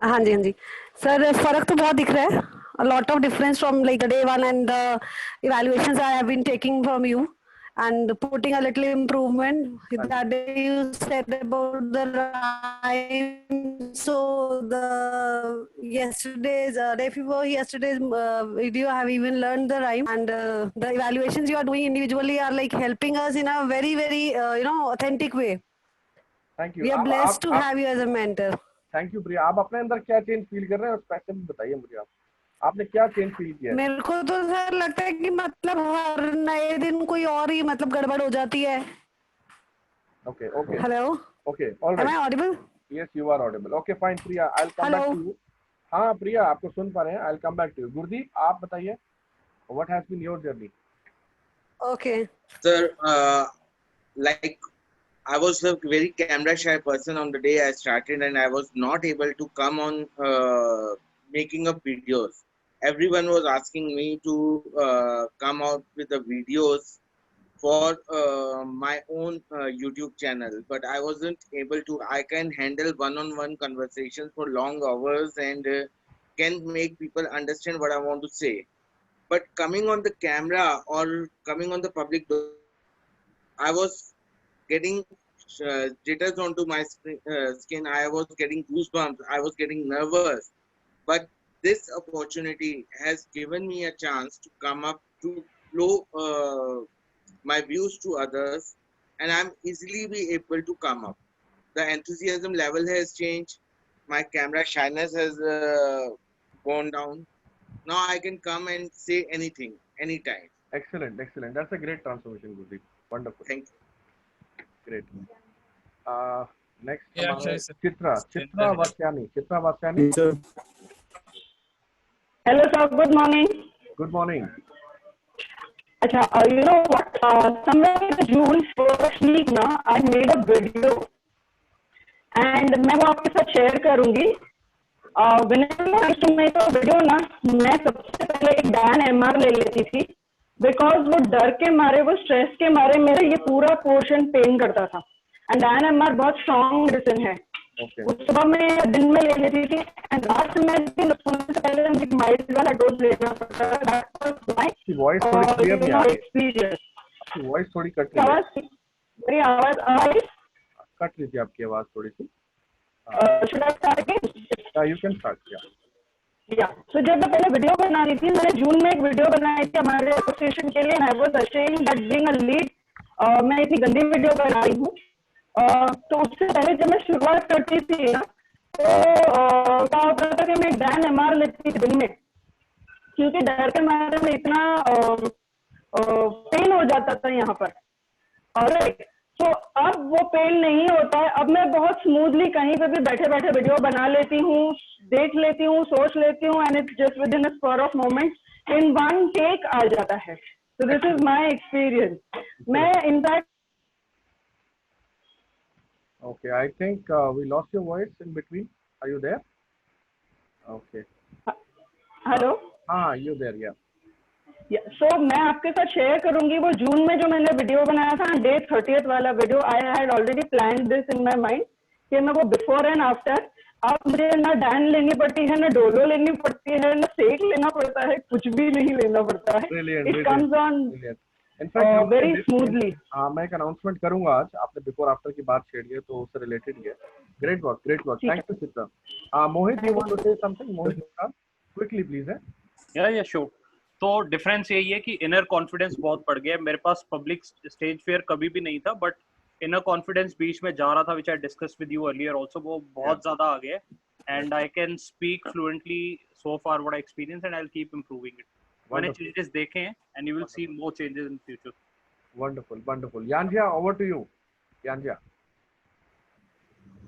S14: हाँ जी, हाँ जी सर, फर्क तो बहुत दिख रहा है। A lot of difference from like the day one and the evaluations I have been taking from you and putting a little improvement. That day you said about the rhyme. So the day before yesterday's video, I have even learned the rhyme, and the evaluations you are doing individually are like helping us in a very, very authentic way.
S1: Thank you.
S14: We are blessed to have you as a mentor.
S1: Thank you Priya. आप अपने अंदर क्या change feel कर रहे हैं उस पैसे में बताइए मुझे। आपने क्या चेंज फील किया है?
S14: मेरे को तो सर लगता है कि मतलब हर नए दिन कोई और ही मतलब गड़बड़ हो जाती है।
S1: Okay okay,
S14: hello,
S1: okay, alright.
S14: Am I audible?
S1: Yes you are audible. Okay fine Priya, I will come back to you. हाँ प्रिया, आपको सुन पा रहे हैं, I will come back to you. Gurdeep आप बताइए, what has been your journey?
S14: Okay
S5: Sir, like I was a very camera shy person on the day I started, and I was not able to come on making up videos. Everyone was asking me to come out with the videos for my own YouTube channel, but I wasn't able to. I can handle one-on-one conversations for long hours and can make people understand what I want to say. But coming on the camera or coming on the public, I was getting jitters onto my skin. I was getting goosebumps. I was getting nervous. But this opportunity has given me a chance to come up to flow my views to others, and I'm easily be able to come up. The enthusiasm level has changed. My camera shyness has gone down. Now I can come and say anything, anytime.
S1: Excellent, excellent. That's a great transformation, Gurdeep. Wonderful.
S5: Thank
S1: you. Great. Next,
S15: Yeah,
S1: हमारे
S15: sure,
S1: Chitra Vasani.
S16: Hello, sir. Good morning.
S1: Good morning.
S16: Acha, you know what? Somewhere in June first week, na, I made a video, and मैं वो आपके साथ share करूँगी. Whenever I used to make a video ना, मैं सबसे पहले एक Dan MR ले लेती थी, because वो डर के मारे, वो stress के मारे मेरा ये पूरा portion pain करता था. And Dan MR बहुत strong medicine है. सुबह में दिन में ले लेती थी, and लास्ट में दिन सोने से पहले मुझे माइल्ड वाला डोज लेना पड़ता है.
S1: वॉइस थोड़ी क्लियर नहीं आ रही. वॉइस थोड़ी कट रही है.
S16: मेरी आवाज
S1: कट रही थी आपकी आवाज थोड़ी सी.
S16: Should I start again?
S1: You can start.
S16: Yeah. So जब मैं पहले वीडियो बना रही थी, मैंने जून में एक वीडियो बनाई थी हमारे एसोसिएशन के लिए. I was ashamed that being a lead, मैं इतनी गंदी वीडियो बना रही हूँ. तो उससे पहले जब मैं शुरुआत करती थी ना, तो क्या होता था कि मैं Dan MR लेती थी दिन में, क्योंकि डर के मारे में इतना पेन हो जाता था यहाँ पर. ऑलराइट. तो अब वो पेन नहीं होता है. अब मैं बहुत स्मूथली कहीं पे भी बैठे बैठे वीडियो बना लेती हूँ, देख लेती हूँ, सोच लेती हूँ, and it's just within a spur of moment, in one take आ जाता है. So this is my experience. मैं in fact
S1: Okay, I think we lost your voice in between. Are you there? Okay.
S16: Hello.
S1: You there? Yeah.
S16: Yeah. So मैं आपके साथ share करूंगी वो जून में जो मैंने वीडियो बनाया था, डे 30th वाला video. I had already planned this in my mind कि मैं वो बिफोर एंड आफ्टर. अब मुझे ना डैन लेनी पड़ती है, ना डोलो लेनी पड़ती है, ना सेक लेना पड़ता है, कुछ भी नहीं लेना पड़ता है. It comes on very smoothly.
S1: मैं एक अनाउंसमेंट करूंगा आज. आपने बिफोर आफ्टर की बात छेड़ी है तो उससे रिलेटेड ही है. Great work, great work. Thank you Chitra. Mohit, you want to say something? Mohit, quickly please. है
S4: या श्योर. तो डिफरेंस यही है कि इनर कॉन्फिडेंस बहुत बढ़ गया. मेरे पास पब्लिक स्टेज फेयर कभी भी नहीं था, बट इनर कॉन्फिडेंस बीच में जा रहा था, which I discuss with you earlier also, वो बहुत ज्यादा आ गया. And I can speak fluently so far what I experience, and I will keep improving it. मैंने चेंजेस देखे हैं, and you will see more changes in future.
S1: Wonderful, wonderful. यांजिया, over to you. यांजिया,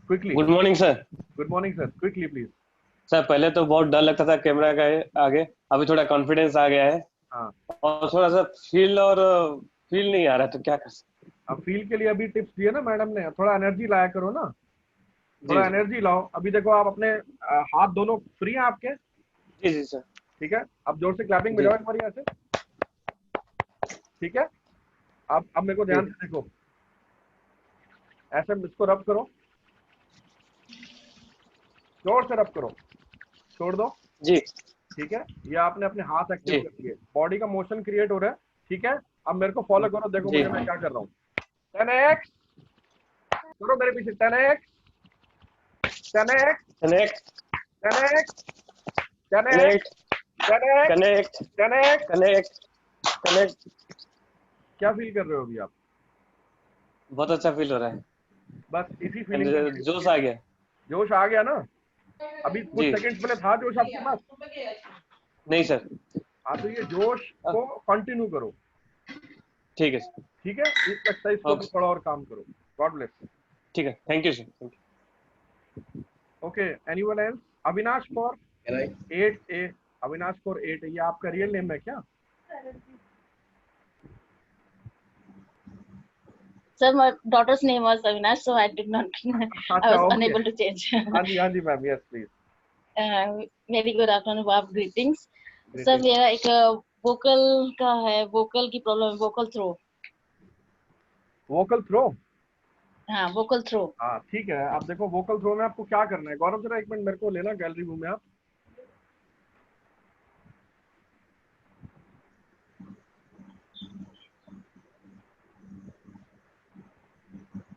S1: quickly.
S17: Good morning sir.
S1: Good morning sir. Quickly please.
S17: Sir पहले तो बहुत डर लगता था कैमरा के आगे, अभी थोड़ा कॉन्फिडेंस आ गया है. और थोड़ा सा फील नहीं आ रहा, तो क्या कर सकते.
S1: अब फील के लिए अभी टिप्स दिए ना मैडम ने. थोड़ा एनर्जी लाया करो ना, थोड़ा एनर्जी लाओ. अभी देखो आप अपने हाथ दोनों फ्री हैं आपके?
S17: जी जी सर.
S1: ठीक है, अब जोर से क्लैपिंग बजाओ एक बार ऐसे. ठीक है, अब मेरे को ध्यान से देखो. ऐसे इसको रब करो, जोर से रब करो. छोड़ दो
S17: जी.
S1: ठीक है, ये आपने अपने हाथ एक्टिव कर दिए, बॉडी का मोशन क्रिएट हो रहा है. ठीक है, अब मेरे को फॉलो करो. देखो मैं क्या कर रहा हूँ. 10x करो मेरे पीछे. 10x 10x 10x 10x 10x 10x 10x 10x. क्या फील कर रहे हो अभी आप?
S17: बहुत अच्छा फील हो रहा है.
S1: बस इसी फीलिंग,
S17: जोश आ गया.
S1: जोश आ गया ना. अभी कुछ सेकंड्स पहले था जोश आपके पास?
S17: नहीं सर.
S1: हाँ, तो ये जोश को कंटिन्यू करो.
S17: ठीक है सर.
S1: ठीक है, इस एक्सरसाइज को पढ़ो और काम करो. God bless.
S17: ठीक है, thank you sir. Thank you.
S1: Okay, anyone else? Avinash for 8A. Avinash for 8A. ये आपका रियल नेम है क्या?
S10: Sir, my daughter's name was Avinash, so I did not. I was unable to change.
S1: हाँ जी ma'am. Yes, please.
S10: Very good afternoon, Bob. Greetings. Sir, मेरा एक vocal का है, vocal की प्रॉब्लम है, वोकल थ्रो.
S1: Vocal throw?
S10: हाँ, vocal throw.
S1: हाँ ठीक है. आप देखो वोकल थ्रो में आपको क्या करना है. गौरव जरा एक मिनट मेरे को लेना गैलरी व्यू में. आप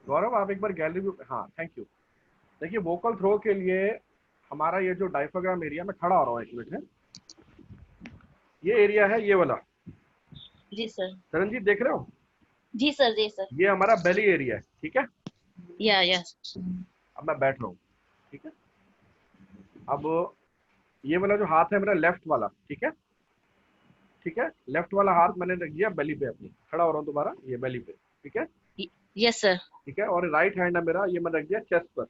S1: गौरव, आप एक बार गैलरी व्यू. हाँ, थैंक यू. देखिए वोकल थ्रो के लिए हमारा ये जो डायफ्राग्राम एरिया में खड़ा हो रहा हूँ एक मिनट है, ये एरिया है ये वाला.
S10: जी सर.
S1: चरणजीत देख रहे हो?
S10: जी सर, जी सर।
S1: ये हमारा बेली एरिया है, ठीक है।
S10: या
S1: अब मैं बैठ रहा हूँ, ठीक है। अब ये वाला जो हाथ है मेरा लेफ्ट वाला, ठीक है, ठीक है, लेफ्ट वाला हाथ मैंने रख दिया बेली पे अपनी, खड़ा हो रहा हूँ दोबारा, ये बेली पे, ठीक है।
S10: Yes sir.
S1: ठीक है, और राइट हैंड है मेरा, ये मैंने रख दिया चेस्ट पर।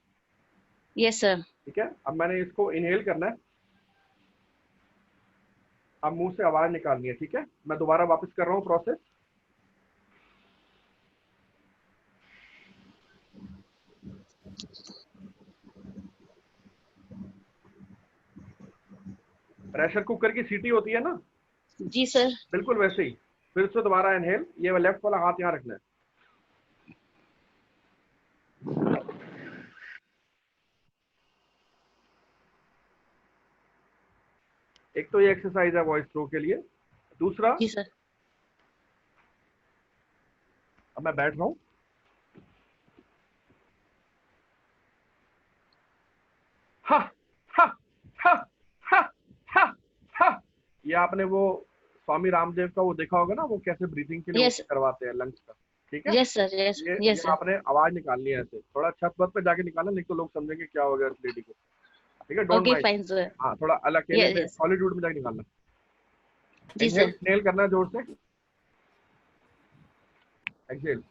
S10: Yes sir.
S1: ठीक है, अब मैंने इसको इनहेल करना है, अब मुंह से आवाज निकालनी है, ठीक है। मैं दोबारा वापस कर रहा हूँ प्रोसेस। प्रेशर कुकर की सीटी होती है ना?
S10: जी सर।
S1: बिल्कुल वैसे ही। फिर से दोबारा इनहेल, ये लेफ्ट वाला हाथ यहाँ रखना है। एक तो ये एक्सरसाइज है वॉइस थ्रो के लिए। दूसरा,
S10: जी सर।
S1: अब मैं बैठ रहा हूँ, हा हा हा हा हा हा। ये आपने वो स्वामी रामदेव का वो देखा होगा ना, वो कैसे ब्रीथिंग के लिए
S10: Yes.
S1: करवाते हैं लंग्स का, ठीक है।
S10: यस सर, यस
S1: ये
S10: यस सर।
S1: आपने आवाज निकालनी है ऐसे, थोड़ा छत वत पे जाके निकालना, नहीं तो लोग समझेंगे क्या हो गया इस लेडी को, ठीक है। Don't
S10: okay
S1: mind.
S10: Fine sir.
S1: हाँ, थोड़ा अलग अकेले में
S10: यस
S1: सॉलिट्यूड में जाके निकालना।
S10: जी
S1: इनहेल
S10: सर।
S1: इनहेल करना है जोर से, एक्सहेल,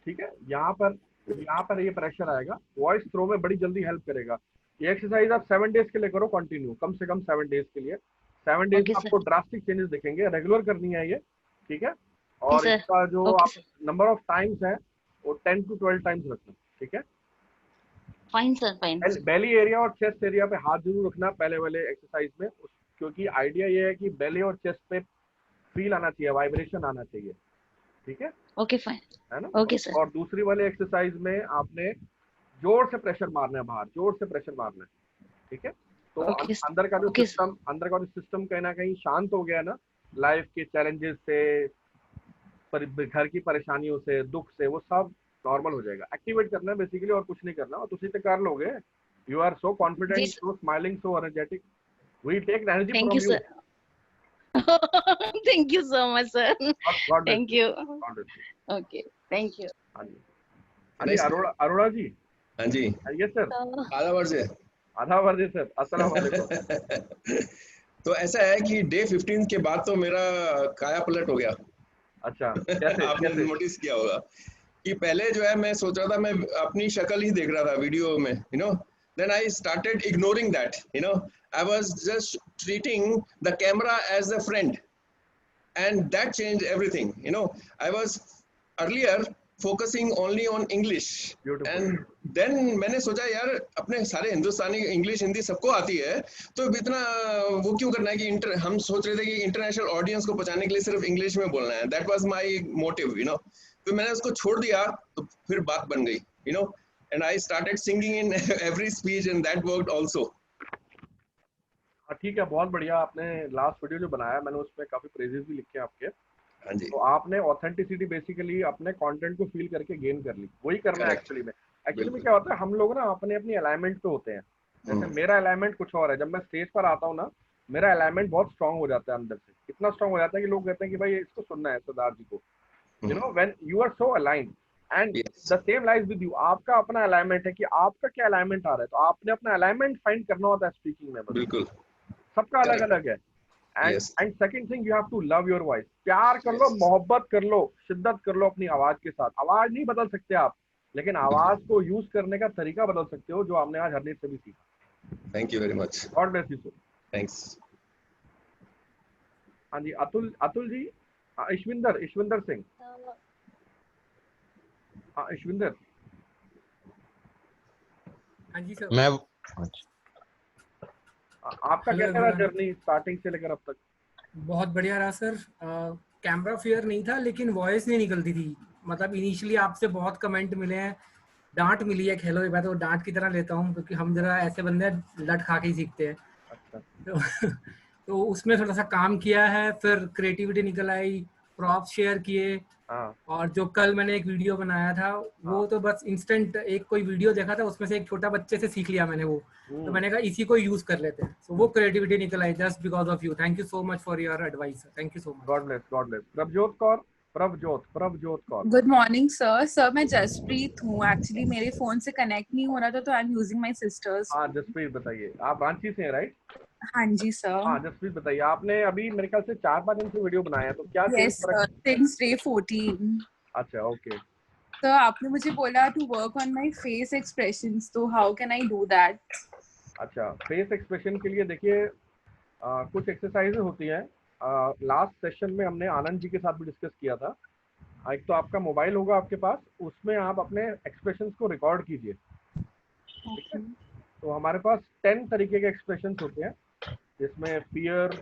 S1: ठीक है। यहाँ पर ये प्रेशर आएगा, वॉइस थ्रो में बड़ी जल्दी हेल्प करेगा। ये एक्सरसाइज आप 7 डेज के लिए करो कंटिन्यू, कम से कम 7 डेज के लिए। 7 डेज में आपको ड्रास्टिक चेंजेस दिखेंगे। रेगुलर करनी है ये, ठीक है। और इसका जो आप नंबर ऑफ टाइम्स है वो 10 to 12 टाइम्स रखना, ठीक है।
S10: Fine sir, fine.
S1: Belly area और चेस्ट एरिया पे हाथ जरूर रखना पहले वाले एक्सरसाइज में, क्योंकि आइडिया ये है कि बेली और चेस्ट पे फील आना चाहिए, वाइब्रेशन आना चाहिए, ठीक है।
S10: ओके फाइन,
S1: है ना।
S10: Okay sir.
S1: और दूसरी वाले एक्सरसाइज में आपने जोर से प्रेशर मारना है बाहर, जोर से प्रेशर मारना है, ठीक है। तो अंदर का जो सिस्टम कहीं ना कहीं शांत हो गया ना, लाइफ के चैलेंजेस से, घर की परेशानियों से, दुख से, वो सब नॉर्मल हो जाएगा। एक्टिवेट करना है बेसिकली, और कुछ नहीं करना, और तुसी तो कर लोगे। You are so confident, so smiling, so energetic, we take energy from you.
S10: Thank you so much, sir.
S1: God
S10: Thank you.
S1: Okay,
S10: thank you.
S1: हाँ जी, अरे अरोड़ा जी।
S15: हाँ जी।
S1: Yes sir. आधा वर्ष सर। अस्सलाम वालेकुम।
S15: तो ऐसा है कि डे 15 के बाद तो मेरा काया पलट हो गया।
S1: अच्छा, कैसे?
S15: आपने नोटिस किया होगा कि पहले जो है मैं सोच रहा था, मैं अपनी शक्ल ही देख रहा था वीडियो में, you know. Then I started ignoring that, you know. I was just treating the camera as a friend, and that changed everything, you know. I was earlier focusing only on English. Beautiful. And then मैंने सोचा यार अपने सारे हिंदुस्तानी English Hindi सबको आती है, तो इतना वो क्यों करना है कि हम सोच रहे थे कि इंटरनेशनल ऑडियंस को पहुंचाने के लिए सिर्फ इंग्लिश में बोलना है। That was my motive, you know. तो मैंने उसको छोड़ दिया, तो फिर बात बन गई, you know. And I started singing in every speech, and that worked also.
S1: ठीक है, बहुत बढ़िया। आपने लास्ट वीडियो जो बनाया, मैंने उसमें काफी प्रेजेस भी लिखे आपके।
S15: हाँ जी।
S1: तो आपने ऑथेंटिसिटी बेसिकली अपने कंटेंट को फील करके गेन कर ली, वही करना है एक्चुअली में। एक्चुअली में क्या होता है, हम लोग ना अपने अपनी अलाइनमेंट पे होते हैं। जैसे मेरा अलाइनमेंट कुछ और है, जब मैं स्टेज पर आता हूँ ना, मेरा अलाइनमेंट बहुत स्ट्रांग हो जाता है अंदर से। इतना स्ट्रांग हो जाता है कि लोग कहते हैं कि भाई इसको सुनना है सरदार जी को, you know. When you are so aligned and the same lies with you, आपका अपना अलाइनमेंट है कि आपका क्या अलाइनमेंट आ रहा है, तो आपने अपना अलाइनमेंट फाइंड करना होता है स्पीकिंग में।
S15: बिल्कुल,
S1: सबका अलग अलग है। And second thing, you have to love your voice. प्यार कर लो, मोहब्बत कर लो, शिद्दत कर लो अपनी आवाज के साथ। आवाज नहीं बदल सकते आप, लेकिन आवाज को यूज करने का तरीका बदल सकते हो, जो आपने आज हरनीत से भी सीखा।
S15: Thank you very much.
S1: God bless you sir.
S15: Thanks.
S1: हाँ जी, अतुल जी। ईश्विंदर सिंह। हाँ ईश्विंदर।
S18: हाँ जी सर।
S1: मैं आपका कैसा रहा जर्नी स्टार्टिंग से लेकर अब तक?
S18: बहुत बढ़िया रहा सर। कैमरा फियर नहीं था, लेकिन वॉइस नहीं निकलती थी। मतलब इनिशियली आपसे बहुत कमेंट मिले हैं, डांट मिली है, खेलो मैं तो डांट की तरह लेता हूँ, क्योंकि हम जरा ऐसे बंदे लट खा के ही सीखते हैं। अच्छा। तो उसमें थोड़ा सा काम किया है, फिर क्रिएटिविटी निकल आई, प्रॉप्स शेयर किए, और जो कल मैंने एक वीडियो बनाया था वो तो बस इंस्टेंट एक कोई वीडियो देखा था उसमें से एक छोटा बच्चे से सीख लिया मैंने वो, तो मैंने कहा इसी को यूज कर लेते हैं। सो वो क्रिएटिविटी निकल I just because of you. Thank you so much for your advice. Thank you so much.
S1: God bless, God bless. Prabhjot Kaur, Prabhjot Kaur.
S19: Good morning sir. Sir मैं जसप्रीत हूँ। एक्चुअली मेरे फोन से कनेक्ट नहीं हो रहा था तो I am using my sister's.
S1: हाँ जसप्रीत बताइए, आप रांची से हैं राइट?
S19: हाँ जी सर।
S1: हाँ जसप्रीत बताइए, आपने अभी मेरे ख्याल से 4-5 दिन से वीडियो बनाया है, तो क्या
S19: यस सर, सिंस डे 14।
S1: अच्छा ओके।
S19: सर आपने मुझे बोला to work on my face expressions, तो how can I do that?
S1: अच्छा, फेस एक्सप्रेशन के लिए देखिए कुछ एक्सरसाइजेज होती हैं। लास्ट सेशन में हमने आनंद जी के साथ भी डिस्कस किया था। एक तो आपका मोबाइल होगा आपके पास, उसमें आप अपने एक्सप्रेशंस को रिकॉर्ड कीजिए, ठीक है? तो हमारे पास 10 तरीके के एक्सप्रेशंस होते हैं, जिसमें fear,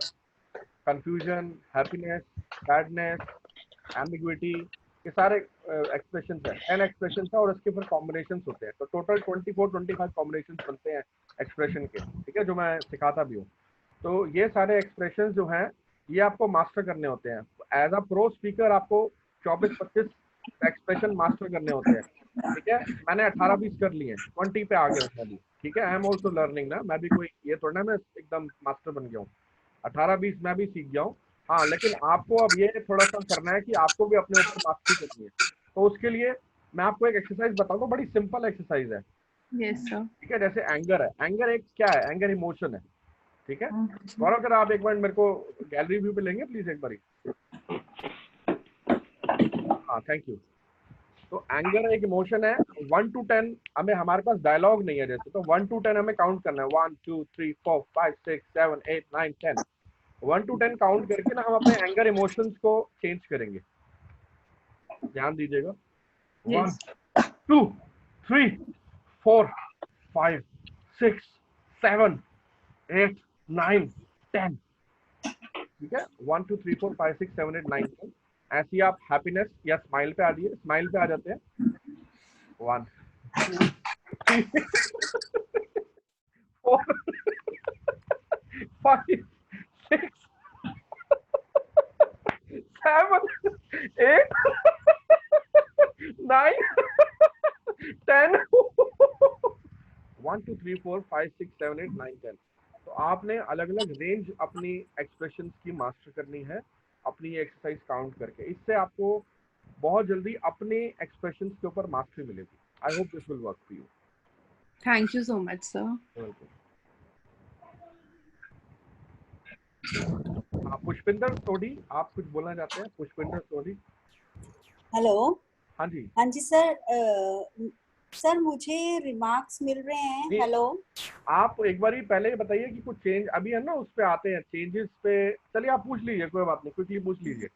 S1: confusion, happiness, sadness, ambiguity, ये सारे एक्सप्रेशंस हैं। 10 एक्सप्रेशंस हैं और इसके फिर कॉम्बिनेशंस होते हैं, तो टोटल 24-25 कॉम्बिनेशंस बनते हैं एक्सप्रेशन के, ठीक है, जो मैं सिखाता भी हूँ। तो ये सारे एक्सप्रेशंस जो हैं ये आपको मास्टर करने होते हैं। एज अ प्रो स्पीकर आपको 24-25 एक्सप्रेशन मास्टर करने होते हैं, ठीक है? मैंने 18-20 कर लिए हैं, 20 पे आ गया हूँ अभी, ठीक है? आई एम ऑल्सो लर्निंग ना, मैं भी कोई ये थोड़ा ना मैं एकदम मास्टर बन गया हूँ। 18-20 मैं भी सीख गया हूँ। हाँ, लेकिन आपको अब ये थोड़ा सा करना है कि आपको भी अपने ऊपर मास्टरी करनी है। तो उसके लिए मैं आपको एक एक्सरसाइज बताऊंगा, बड़ी सिंपल एक्सरसाइज है।
S19: Yes sir.
S1: ठीक है, जैसे एंगर है, एंगर एक क्या है? एंगर इमोशन है, ठीक है? गौरव अगर आप एक बार मेरे को गैलरी व्यू पे लेंगे प्लीज एक बारी। हाँ थैंक यू। तो एंगर एक इमोशन है। 1 to 10 हमें, हमारे पास डायलॉग नहीं है जैसे, तो 1 to 10 हमें काउंट करना है। 1 2 3 4 5 6 7 8 9 10। 1 to 10 काउंट करके ना हम अपने एंगर इमोशंस को चेंज करेंगे। ध्यान दीजिएगा। 1 2 3 4 5 6 7 8 9 10, ठीक है? 1 2 3 4 5 6 7 8 9 10। ऐसे ही आप हैप्पीनेस या स्माइल पे आ जाइए, स्माइल पे आ जाते हैं। 1 2 3 4 5 6 7 8 9 10। 1 2 3 4 5 6 7 8 9 10। तो आपने अलग अलग रेंज अपनी एक्सप्रेशंस की मास्टर करनी है अपनी एक्सरसाइज काउंट करके। इससे आपको बहुत जल्दी अपने एक्सप्रेशंस के ऊपर मास्टरी मिलेगी। I hope this will work for you.
S19: Thank you so much sir.
S1: हाँ, पुष्पिंदर सोडी, आप कुछ बोलना चाहते हैं? पुष्पिंदर सोडी।
S20: हेलो।
S1: हाँ जी।
S20: हाँ जी सर। सर मुझे रिमार्क्स मिल रहे हैं। हेलो।
S1: आप एक बार पहले ही बताइए कि कुछ चेंज अभी है ना, उस पे आते हैं चेंजेस पे। चलिए आप पूछ लीजिए, कोई बात नहीं, क्विकली पूछ लीजिए।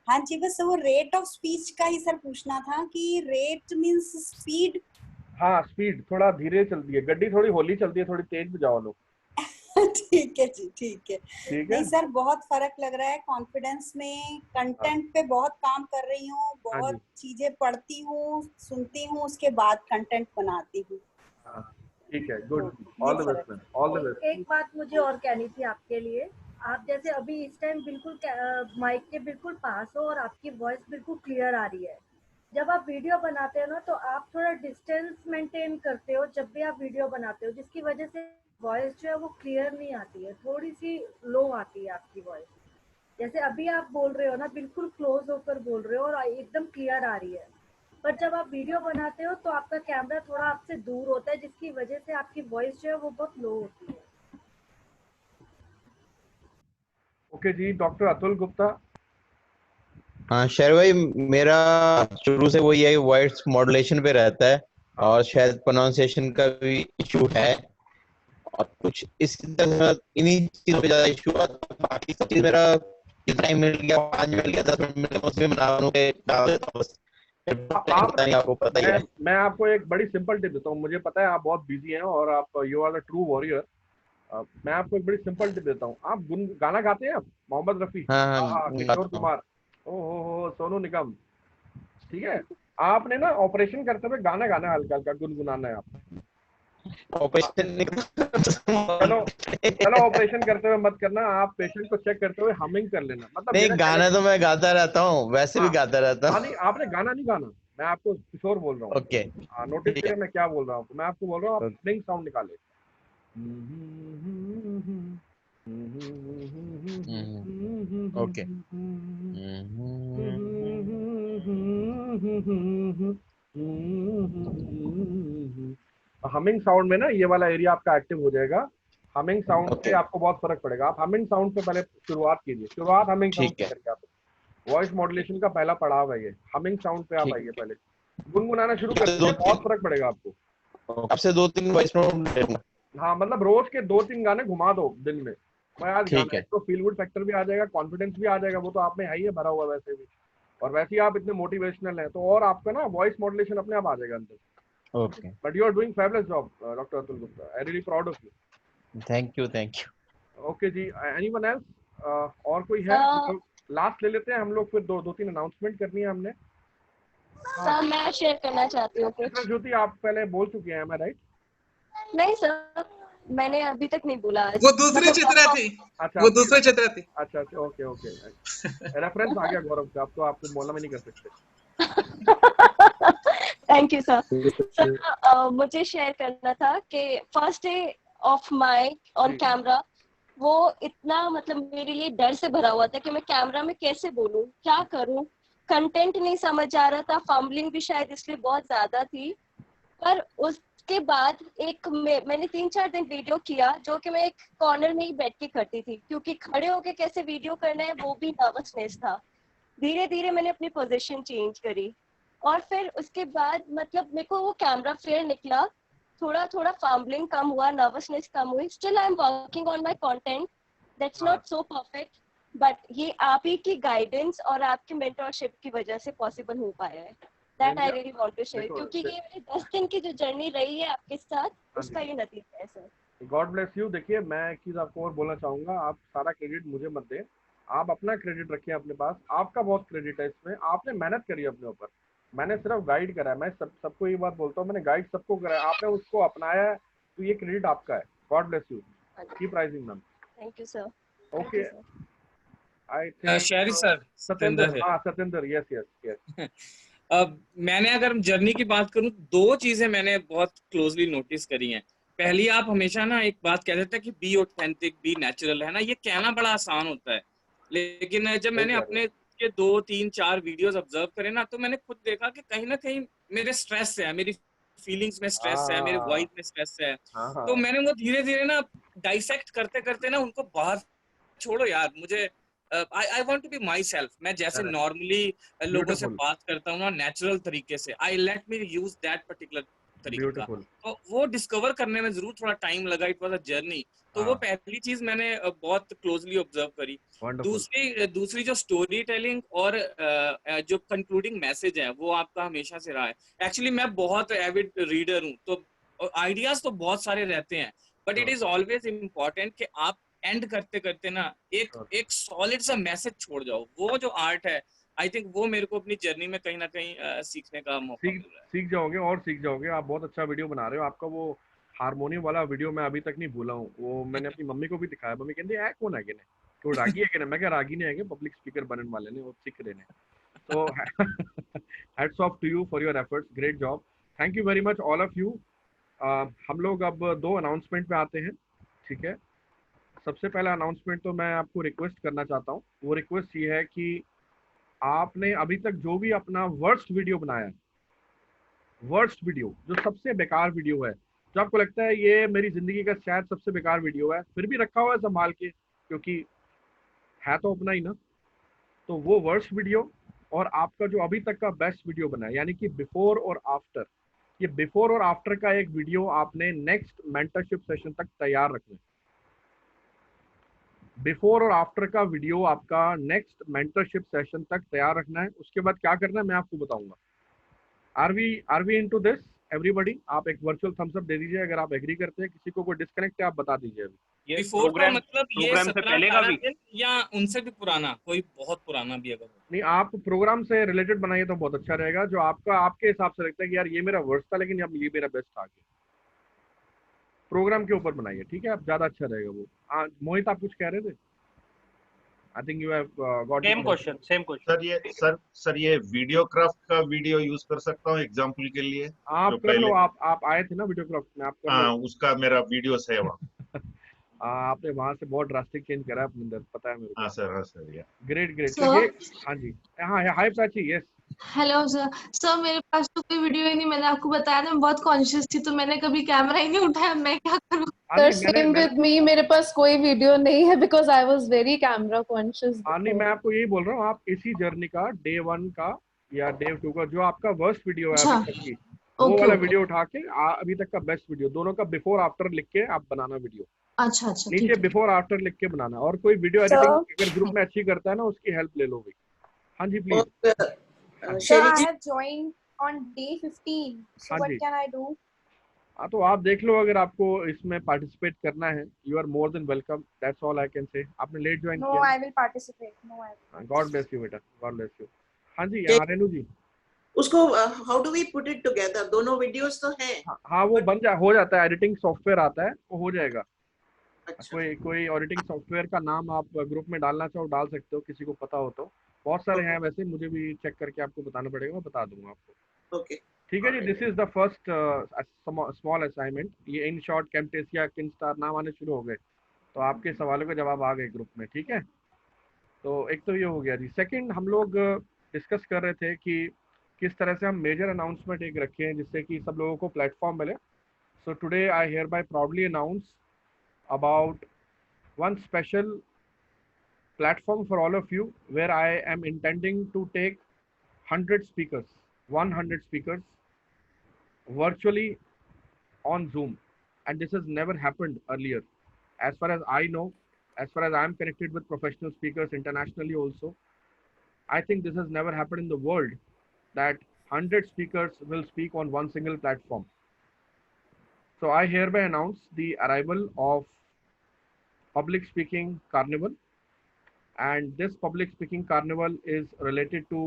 S20: हाँ जी, बस वो रेट ऑफ स्पीच का ही सर पूछना था कि रेट मींस स्पीड।
S1: हाँ, स्पीड थोड़ा धीरे चलती है, गड्डी थोड़ी होली चलती है, थोड़ी तेज बजाओ लोग।
S20: ठीक है जी, ठीक है।
S1: ठीक है।
S20: नहीं सर, बहुत फर्क लग रहा है कॉन्फिडेंस में। कंटेंट पे बहुत काम कर रही हूँ, बहुत चीजें पढ़ती हूँ, सुनती हूँ, उसके बाद कंटेंट बनाती हूँ।
S1: ठीक है, good. All the best ma'am, all the best.
S21: एक बात मुझे और कहनी थी आपके लिए। आप जैसे अभी इस टाइम बिल्कुल माइक के बिल्कुल पास हो और आपकी वॉइस बिल्कुल क्लियर आ रही है। जब आप वीडियो बनाते हो ना, तो आप थोड़ा डिस्टेंस मेंटेन करते हो जब भी आप वीडियो बनाते हो, जिसकी वजह से वॉइस जो है वो क्लियर नहीं आती है, थोड़ी सी लो आती है आपकी वॉइस। जैसे अभी आप बोल रहे हो ना, बिल्कुल क्लोज होकर बोल रहे हो और एकदम क्लियर आ रही है। पर जब आप वीडियो बनाते हो तो आपका कैमरा थोड़ा आपसे दूर होता है, जिसकी वजह से आपकी वॉइस जो है वो बहुत लो होती है।
S1: ओके जी, डॉक्टर अतुल गुप्ता।
S22: हाँ शेर भाई, मेरा शुरू से वही है, वॉइस मॉड्यूलेशन पे रहता है और शायद प्रोनाउंसिएशन का भी इशू है और कुछ इस तरह इन्हीं चीजों पे ज्यादा इशू है। बाकी सब चीज मेरा टाइम मिल गया, 5 मिनट मिल गया, 10 मिनट मिल गया, उसमें बना के डाल देता हूं बस। आपको पता ही है।
S1: मैं आपको एक बड़ी सिंपल टिप देता हूँ। मुझे पता है आप बहुत बिजी हैं और आप you are the true warrior. मैं आपको एक बड़ी सिंपल टिप देता हूँ। आप गाना गाते हैं? आप मोहम्मद रफी, किशोर कुमार, ओहो, सोनू निगम, ठीक है? आपने ना ऑपरेशन करते हुए गाना गाना, हल्का हल्का गुनगुनाना है आप,
S22: ऑपरेशन
S1: चलो ऑपरेशन करते हुए मत करना, आप पेशेंट को चेक करते हुए हमिंग कर लेना। मतलब
S22: नहीं, गाना तो मैं गाता रहता हूँ, वैसे भी गाता रहता हूँ।
S1: नहीं, आपने गाना नहीं गाना, मैं आपको कुछ और बोल रहा हूँ।
S22: ओके,
S1: नोटिस करिए मैं क्या बोल रहा हूँ, मैं आपको बोल रहा हूँ आप हमिंग साउंड निकाले।
S22: ओके।
S1: हमिंग साउंड में ना ये वाला एरिया आपका एक्टिव हो जाएगा। हमिंग साउंड से आपको बहुत फर्क पड़ेगा। आप हमिंग साउंड से पहले शुरुआत कीजिए, शुरुआत हमिंग साउंड से करके। आप वॉइस मॉड्यूलेशन का पहला पड़ाव है ये, हमिंग साउंड पे आप आइए, पहले गुनगुनाना शुरू कर दीजिए, बहुत फर्क पड़ेगा आपको।
S22: आपसे 2-3 वॉइस नोट।
S1: हाँ, मतलब रोज के 2-3 गाने घुमा दो दिन में। मैं आज गाना है तो फील गुड फैक्टर भी आ जाएगा, कॉन्फिडेंस भी आ जाएगा, वो तो आप में है ही है भरा हुआ वैसे भी। और वैसे ही आप इतने मोटिवेशनल हैं तो और आपका ना वॉइस मॉड्यूलेशन अपने आप आ जाएगा अंदर।
S22: Okay,
S1: but you are doing fabulous job doctor Atul Gupta, I really proud of you.
S22: Thank you, thank you.
S1: Okay जी, एनीवन एल्स? और कोई है? लास्ट ले लेते हैं हम लोग, फिर 2-3 अनाउंसमेंट करनी है हमने।
S2: सर मैं शेयर करना चाहती हूँ कुछ।
S1: ज्योति आप पहले बोल चुके हैं, मैं राइट?
S2: नहीं सर, मैंने अभी तक नहीं बोला।
S3: वो दूसरी चित्रा थी।
S1: अच्छा,
S3: वो दूसरी चित्रा थी।
S1: अच्छा, ओके ओके, रेफरेंस आ गया गौरव का, अब तो आपको बोलना भी नहीं कर सकते।
S2: Thank you sir. सर मुझे शेयर करना था कि first day of my on camera वो इतना मतलब मेरे लिए डर से भरा हुआ था कि मैं कैमरा में कैसे बोलूं, क्या करूं, कंटेंट नहीं समझ आ रहा था, फंबलिंग भी शायद इसलिए बहुत ज्यादा थी। पर उसके बाद मैंने 3-4 दिन वीडियो किया जो कि मैं एक कॉर्नर में ही बैठ के करती थी, क्योंकि खड़े होके कैसे वीडियो करना है वो भी नर्वसनेस था। धीरे धीरे मैंने अपनी पोजीशन चेंज करी और फिर उसके बाद मतलब मेरे को वो कैमरा फेयर निकला, थोड़ा थोड़ा फंबलिंग कम हुआ, नर्वसनेस कम हुई। Still I am working on my content, that's not so perfect, but ये आप ही की गाइडेंस और आपकी मेंटरशिप की वजह से पॉसिबल हो पाया है। That I really want to share, क्योंकि ये मेरी 10 दिन की जो जर्नी रही है आपके साथ, उसका ये नतीजा है सर।
S1: God bless you. देखिए मैं एक चीज आपको और बोलना चाहूंगा, आप सारा क्रेडिट मुझे मत दें, आप अपना क्रेडिट रखिए अपने पास, आपका बहुत क्रेडिट है इसमें। आपने मेहनत करी अपने ऊपर, मैंने सिर्फ गाइड करा है। मैं सबको ये बात बोलता हूँ, मैंने गाइड सबको करा है, आपने उसको अपनाया है तो ये क्रेडिट आपका है। God bless you, keep rising ma'am.
S2: Thank you sir.
S1: Okay, I think
S23: Sheri sir,
S1: Satyendra. हाँ सत्येंद्र, यस यस यस।
S23: मैंने अगर जर्नी की बात करूं, 2 चीजें मैंने बहुत क्लोजली नोटिस करी हैं। पहली, आप हमेशा ना एक बात कहते थे कि बी ऑथेंटिक, बी नेचुरल, है ना, ये कहना बड़ा आसान होता है, लेकिन जब मैंने अपने के 2-3-4 वीडियोस ऑब्जर्व करे ना, तो मैंने खुद देखा कि कहीं ना कहीं मेरे स्ट्रेस है, मेरी फीलिंग्स में स्ट्रेस है, मेरे वॉइस में स्ट्रेस है। तो मैंने वो धीरे धीरे ना डाइसेक्ट करते करते ना उनको बाहर छोड़ो यार, मुझे I want to be myself, मैं जैसे नॉर्मली लोगों से बात करता हूँ ना नेचुरल तरीके से, I let me use that particular तरीका। तो वो डिस्कवर करने में जरूर थोड़ा टाइम लगा, इट वाज अ जर्नी। तो वो पहली चीज मैंने बहुत क्लोजली ऑब्जर्व करी। दूसरी जो स्टोरी टेलिंग और जो कंक्लूडिंग मैसेज है वो आपका हमेशा से रहा है। एक्चुअली मैं बहुत एविड रीडर हूँ, तो आइडियाज तो बहुत सारे रहते हैं, but it is always important कि आप एंड करते करते ना एक सॉलिड सा मैसेज छोड़ जाओ। वो जो आर्ट है, आई थिंक वो मेरे को अपनी जर्नी में कहीं ना कहीं सीखने का मौका मिल रहा है।
S1: सीख जाओगे और सीख जाओगे। आप बहुत अच्छा वीडियो बना रहे हो। आपका वो हारमोनियम वाला वीडियो मैं अभी तक नहीं भूला हूँ, वो मैंने अपनी मम्मी को भी दिखाया। मम्मी कहती है कौन है ने तो रागी है कि मैं क्या रागी नहीं है, पब्लिक स्पीकर बनने वाले ने, वो सीख रहे ने। तो hats off to you for your efforts, great job, thank you very much all of you. हम लोग अब 2 अनाउंसमेंट पे आते हैं, ठीक है। सबसे पहला अनाउंसमेंट तो मैं आपको रिक्वेस्ट करना चाहता हूँ, वो रिक्वेस्ट ये है कि आपने अभी तक जो भी अपना वर्स्ट वीडियो बनाया है, वर्स्ट वीडियो जो सबसे बेकार वीडियो है, जो आपको लगता है ये मेरी जिंदगी का शायद सबसे बेकार वीडियो है, फिर भी रखा हुआ है संभाल के क्योंकि है तो अपना ही ना, तो वो वर्स्ट वीडियो और आपका जो अभी तक का बेस्ट वीडियो बना है, यानी कि बिफोर और आफ्टर, ये बिफोर और आफ्टर का एक वीडियो आपने नेक्स्ट मेंटरशिप सेशन तक तैयार रखना है। बिफोर और आफ्टर का वीडियो आपका नेक्स्ट मेंटरशिप सेशन तक तैयार रखना है। उसके बाद क्या करना है मैं आपको बताऊंगा। Are we into this everybody? आप एक वर्चुअल थम्स अप दे दीजिए अगर आप एग्री करते हैं। किसी को कोई डिस्कनेक्ट है आप बता दीजिए अभी।
S23: ये प्रोग्राम मतलब ये 17-18 दिन या उनसे भी पुराना, कोई बहुत पुराना भी अगर
S1: नहीं, आप प्रोग्राम से रिलेटेड बनाइए तो बहुत अच्छा रहेगा, जो आपका आपके हिसाब से लगता है कि यार ये मेरा वर्स्ट था लेकिन अब ये मेरा बेस्ट आ गया। प्रोग्राम के ऊपर बनाइए, ठीक है, आप ज्यादा अच्छा रहेगा वो। मोहित आप कुछ कह रहे थे? I think you have got
S4: same question.
S12: Sir ये वीडियोक्राफ्ट का वीडियो यूज कर सकता हूँ एग्जांपल के लिए?
S1: आप कर लो, आप आए थे ना वीडियोक्राफ्ट में, आप कर लो।
S12: उसका मेरा वीडियो है वहाँ।
S1: आपने वहां से बहुत ड्रास्टिक चेंज करा अपने अंदर, पता है मेरे को।
S12: हाँ सर या
S1: ग्रेट ग्रेट। तो ये हाँ जी, हाँ हाय प्राची, यस।
S6: हेलो सर मेरे पास तो कोई वीडियो ही नहीं, मैंने आपको बताया था मैं बहुत कॉन्शियस थी तो मैंने कभी कैमरा ही नहीं उठाया, मैं क्या करूं?
S7: सर सेम विद मी, मेरे पास कोई वीडियो नहीं है because I was very camera conscious.
S1: नहीं, मैं आपको यही बोल रहा हूँ, आप इसी जर्नी का डे 1 का या डे 2 का जो आपका वर्स्ट वीडियो है अभी तक की, वो वाला वीडियो उठा के अभी तक का बेस्ट वीडियो, दोनों का बिफोर आफ्टर लिख के आप बनाना वीडियो।
S6: अच्छा
S1: नीचे बिफोर आफ्टर लिख के बनाना। और कोई वीडियो एडिटिंग अगर ग्रुप में अच्छी करता है ना, उसकी हेल्प ले लो भाई। हाँ जी please.
S9: Sir, I have joined on day 15. So what can I do?
S1: हाँ तो आप देख लो, अगर आपको इसमें पार्टिसिपेट करना है, you are more than welcome, that's all I can say. आपने लेट ज्वाइन किया?
S9: No, I will participate. No, I will.
S1: God bless you बेटा, गॉड ब्लेस यू। हाँ जी रेनू जी।
S24: उसको how do we put it together? दोनों videos तो हैं।
S1: हाँ वो हो जाता है, एडिटिंग सॉफ्टवेयर आता है, वो हो जाएगा। अच्छा। कोई एडिटिंग सॉफ्टवेयर का नाम आप ग्रुप में डालना चाहो डाल सकते हो, किसी को पता हो तो। बहुत सारे हैं वैसे, मुझे भी चेक करके आपको बताना पड़ेगा, मैं बता दूंगा आपको।
S24: ओके
S1: ठीक है जी। This is the first small assignment. ये इन शॉर्ट कैम्टेसिया किनस्टार नाम आने शुरू हो गए, तो आपके सवालों के जवाब आ गए ग्रुप में, ठीक है। तो एक तो ये हो गया जी। सेकंड, हम लोग डिस्कस कर रहे थे कि किस तरह से हम मेजर अनाउंसमेंट एक रखें जिससे कि सब लोगों को प्लेटफॉर्म मिले। So today I hear bye proudly announce about one special platform for all of you where I am intending to take 100 speakers virtually on Zoom, and this has never happened earlier as far as I know, as far as I am connected with professional speakers internationally also. I think this has never happened in the world that 100 speakers will speak on one single platform. So I hereby announce the arrival of Public Speaking Carnival, and this Public Speaking Carnival is related to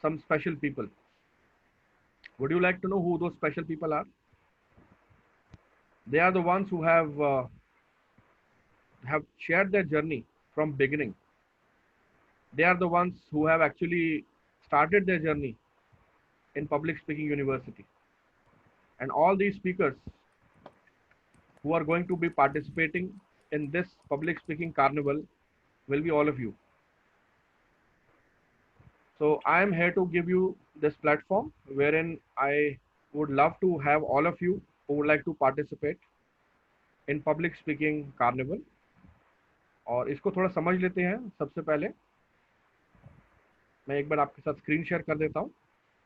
S1: some special people. Would you like to know who those special people are? They are the ones who have shared their journey from beginning. They are the ones who have actually started their journey in Public Speaking University, and all these speakers who are going to be participating in this Public Speaking Carnival will be all of you. So I am here to give you this platform wherein I would love to have all of you who would like to participate in Public Speaking Carnival. और इसको थोड़ा समझ लेते हैं। सबसे पहले मैं एक बार आपके साथ स्क्रीन शेयर कर देता हूँ।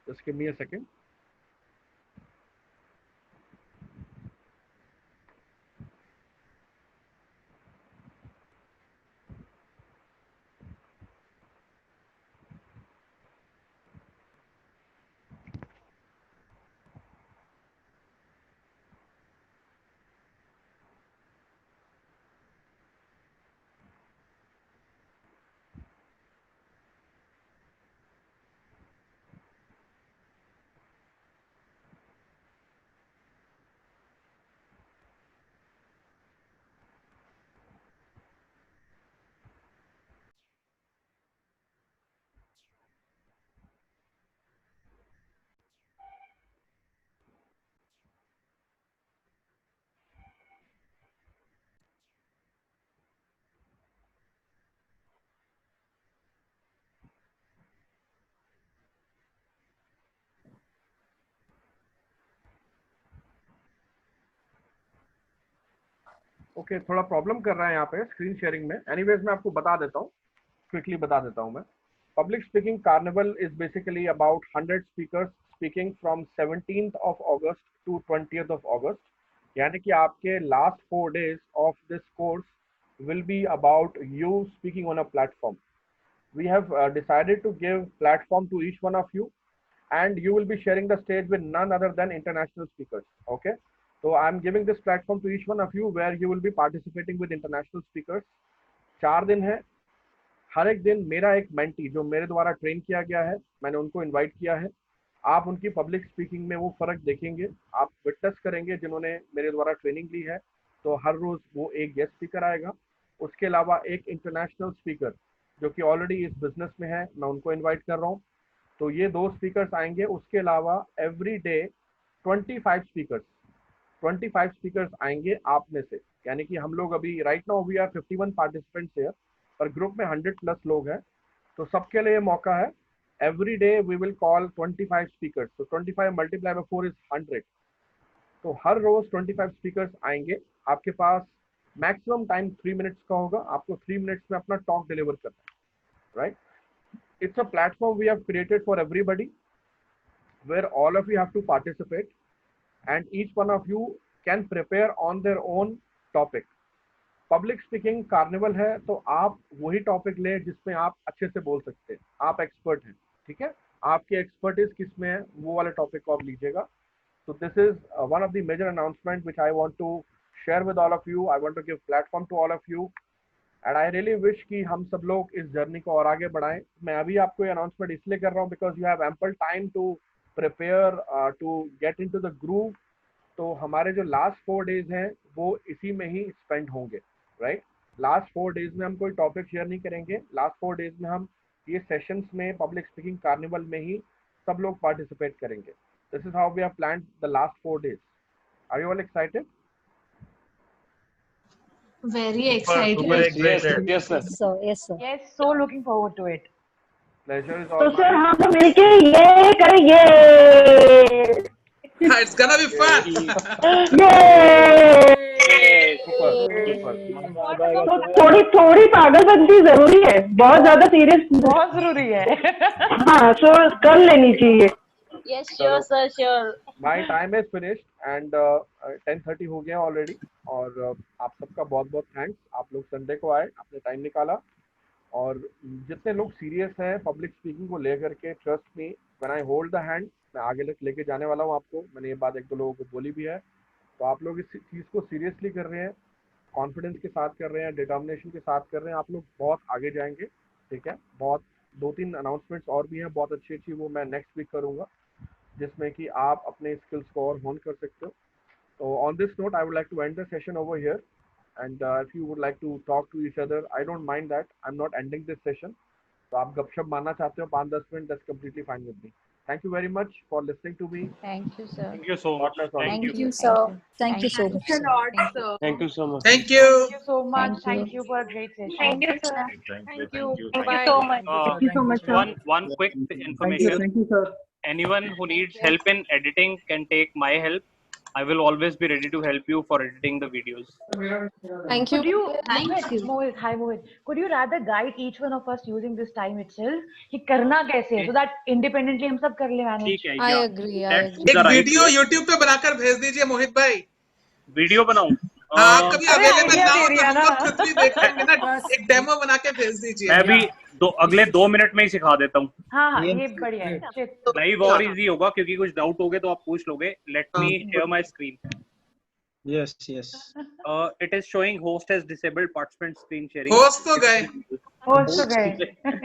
S1: Just give me a second. Okay थोड़ा प्रॉब्लम कर रहा है यहाँ पे स्क्रीन शेयरिंग में। एनीवेज मैं आपको बता देता हूँ, क्विकली बता देता हूँ मैं। Public speaking carnival is basically about 100 speakers speaking from 17th of August to 20th of August, यानी कि आपके last 4 days of this course will be about you speaking on a platform. We have decided to give platform to each one of you, and you will be sharing the stage with none other than international speakers. Okay, so I'm giving this platform to each one of you where you will be participating with international speakers. 4 दिन है, हर एक दिन मेरा एक mentee जो मेरे द्वारा train किया गया है, मैंने उनको इनवाइट किया है, आप उनकी पब्लिक स्पीकिंग में वो फर्क देखेंगे, आप विटनेस करेंगे जिन्होंने मेरे द्वारा ट्रेनिंग ली है। तो हर रोज वो एक गेस्ट स्पीकर आएगा, उसके अलावा एक इंटरनेशनल स्पीकर जो कि ऑलरेडी इस बिजनेस में है, मैं उनको इनवाइट कर रहा हूँ। तो ये 2 स्पीकर्स आएंगे। उसके अलावा एवरी डे 25 स्पीकर्स आएंगे आप में से, यानी कि हम लोग अभी right now we are 51 participants here, पर ग्रुप में 100+ लोग हैं। तो सबके लिए मौका है। Every day we will call 25 speakers. तो 25 मल्टीप्लाई बाय 4 इज 100। तो हर रोज 25 स्पीकर्स आएंगे। आपके पास मैक्सिमम टाइम 3 मिनट्स का होगा, आपको 3 मिनट्स में अपना टॉक डिलीवर करना है, right? It's a platform we have created for everybody, where all of you have to participate, and each one of you can prepare on their own topic. Public speaking carnival है, तो आप वही topic लें जिसमें आप अच्छे से बोल सकते हैं, आप एक्सपर्ट हैं, ठीक है? आपकी एक्सपर्टीज किसमें है, वो वाले टॉपिक को आप लीजिएगा। So this is one of the major announcement which I want to share with all of you. I want to give platform to all of you. And I really wish कि हम सब लोग इस journey को और आगे बढ़ाएं। मैं अभी आपको ये अनाउंसमेंट इसलिए कर रहा हूँ because you have ample time to prepare to get into the groove. तो हमारे जो लास्ट 4 डेज हैं वो इसी में ही स्पेंड होंगे, राइट? लास्ट 4 डेज में हम कोई टॉपिक शेयर नहीं करेंगे। लास्ट 4 डेज में हम ये सेशंस में पब्लिक स्पीकिंग कार्निवल में ही सब लोग पार्टिसिपेट करेंगे। This is how we have planned the last 4 days. Are you all excited?
S6: Very excited.
S12: Super excited.
S17: Yes, sir.
S8: Yes, so looking forward to it.
S1: Pleasure is
S16: तो
S1: all
S16: sir
S1: mine.
S16: हम तो मिलके ये करेंगे।
S3: It's gonna be fun.
S16: तो थोड़ी पागलपंती जरूरी है, बहुत ज्यादा सीरियस
S8: बहुत जरूरी है।
S16: हाँ, सो कर लेनी चाहिए।
S10: Yes, sure, sir, sure.
S1: My time is finished and 10:30 हो गया ऑलरेडी। और आप सबका बहुत बहुत थैंक्स। आप लोग संडे को आए, आपने टाइम निकाला, और जितने लोग सीरियस हैं पब्लिक स्पीकिंग को लेकर के, trust me when I hold the hand, मैं आगे तक लेके जाने वाला हूँ आपको। मैंने ये बात 1-2 लोगों को बोली भी है। तो आप लोग इस चीज़ को सीरियसली कर रहे हैं, कॉन्फिडेंस के साथ कर रहे हैं, डिटर्मिनेशन के साथ कर रहे हैं, आप लोग बहुत आगे जाएंगे, ठीक है? बहुत 2-3 अनाउंसमेंट्स और भी हैं बहुत अच्छी अच्छी, वो मैं नेक्स्ट वीक करूँगा, जिसमें कि आप अपने स्किल्स को और होन कर सकते हो। So on this note, I would like to end the session over here. And if you would like to talk to each other, I don't mind that. I'm not ending this session. So आप गपशप मारना चाहते हो 5-10 minute, that's completely fine with me. Thank you very much for listening to me.
S8: Thank you, sir.
S4: Thank you so much.
S8: Thank you, sir. Thank you so much.
S19: Thank you, Lord, sir.
S17: Thank you so much.
S3: Thank you.
S19: Thank you so much. Thank you for a great session.
S8: Thank you, sir.
S12: Thank you.
S8: Thank you so much.
S4: Thank
S18: you so much, sir.
S4: One quick information.
S18: Thank you, sir.
S4: Anyone who needs help in editing can take my help. I will always be ready to help you for editing the videos.
S7: Thank you.
S8: Could you, Mohit, hi Mohit. Could you rather guide each one of us using this time itself कि करना कैसे है, so that independently हम सब कर ले manage.
S4: ठीक है,
S7: I
S4: yeah.
S7: agree.
S3: एक वीडियो YouTube पे बनाकर भेज दीजिए मोहित भाई।
S4: वीडियो बनाऊं?
S3: हाँ, आप कभी अवेलेबल ना हो तो हम लोग खुद भी देख लेंगे ना। एक डेमो बना के भेज दीजिए।
S4: मैं भी अगले 2 मिनट में ही सिखा देता हूँ।
S8: हाँ, ये बढ़िया है।
S4: लाइव और इजी होगा क्योंकि कुछ डाउट होगे तो आप पूछ लोगे। Let me share my screen.
S11: Yes.
S4: It is showing host has disabled participant screen sharing.
S3: Host तो गए।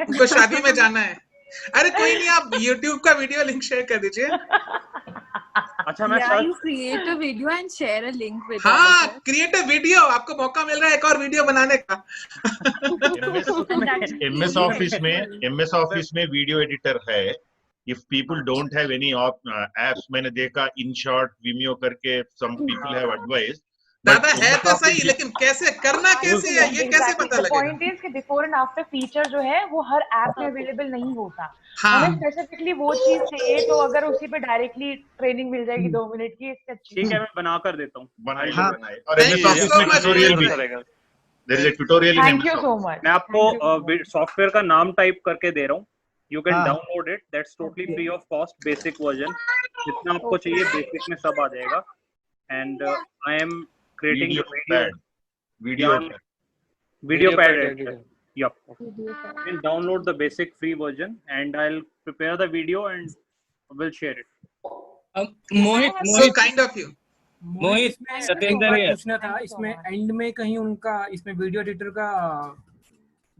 S3: उनको शादी में जाना है। अरे कोई नहीं, आप YouTube का वीडियो लिंक शेयर कर दीजिए।
S4: अच्छा, मैं
S19: you create a video and share a link with
S3: हाँ, क्रिएट अ वीडियो। आपको मौका मिल रहा है एक और वीडियो बनाने का।
S12: MS ऑफिस में वीडियो एडिटर है। If people don't have any apps, मैंने देखा InShot, Vimeo करके some people have advised.
S3: दादा है तो सही, लेकिन कैसे करना कैसे है ये कैसे पता लगेगा?
S8: पॉइंट इज कि बिफोर एंड आफ्टर फीचर जो है वो हर ऐप में अवेलेबल नहीं होता।
S3: हाँ।
S8: हमें स्पेसिफिकली वो चीज चाहिए, तो अगर उसी पे डायरेक्टली ट्रेनिंग मिल जाएगी 2 मिनट की, इससे अच्छी।
S4: ठीक है, मैं बना कर देता हूँ।
S12: बनाए और MS ऑफिस में ट्यूटोरियल भी है। There is a tutorial in
S8: Thank you
S12: MS
S8: so
S12: Office.
S8: much.
S4: मैं आपको सॉफ्टवेयर का नाम टाइप करके दे रहा हूँ। You can
S11: हाँ।
S4: download it. That's totally free of cost. Basic version. जितना आपको चाहिए बेसिक में सब आ जाएगा। And I am creating the video pad editor. Yup. You can download the basic free version and I'll prepare the video and we'll share it.
S23: Mohit
S3: So kind of you.
S23: मोहित सत्येंद्र है।
S18: पूछना था, इसमें and में कहीं उनका इसमें video editor का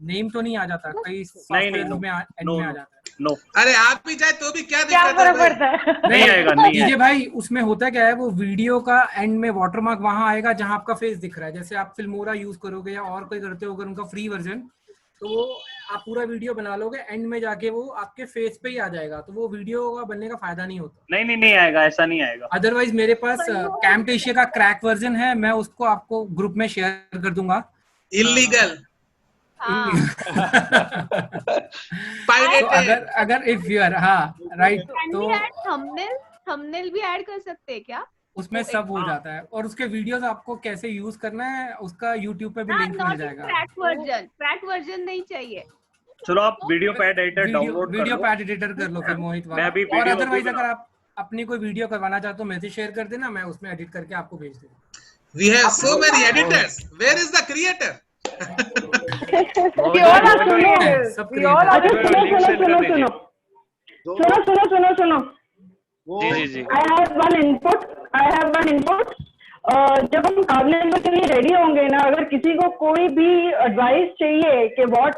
S18: name तो नहीं आ जाता? कई सॉफ्टवेयर में एंड में आ जाता है।
S4: नो।
S3: अरे आप भी जाए तो भी क्या
S8: फर्क पड़ता है?
S4: नहीं आएगा, नहीं
S18: डीजे भाई उसमें होता क्या है, वो वीडियो का एंड में वाटरमार्क वहां आएगा जहां आपका फेस दिख रहा है। जैसे आप फिल्मोरा यूज करोगे या और कोई करते हो अगर उनका फ्री वर्जन, तो वो आप पूरा वीडियो बना लोगे, एंड में जाके वो आपके फेस पे ही आ जाएगा, तो वो वीडियो का बनने का फायदा नहीं होता।
S4: नहीं आएगा, ऐसा नहीं आएगा।
S18: अदरवाइज मेरे पास कैमटेशिया का क्रैक वर्जन है, मैं उसको आपको ग्रुप में शेयर कर दूंगा।
S3: इलीगल।
S18: तो अगर इफ यू आर राइट, तो
S5: थंबनेल भी ऐड कर सकते हैं क्या?
S18: उसमें सब हो जाता है, और उसके वीडियोस आपको कैसे यूज करना है उसका यूट्यूब पे भी लिंक मिल जाएगा।
S5: क्रैक वर्जन नहीं चाहिए।
S4: चलो आप वीडियो पैड एडिटर डाउनलोड कर लो,
S18: वीडियो पैड एडिटर कर लो फिर मोहित वाला। और अदरवाइज अगर आप अपनी कोई वीडियो करवाना चाहते हो मैसेज शेयर कर देना, मैं उसमें एडिट करके आपको भेज दूंगा।
S3: We have so many editors. Where is the creator?
S22: Ji.
S16: I have one input. जब हम काबिल के लिए रेडी होंगे ना, अगर किसी को कोई भी एडवाइस चाहिए कि व्हाट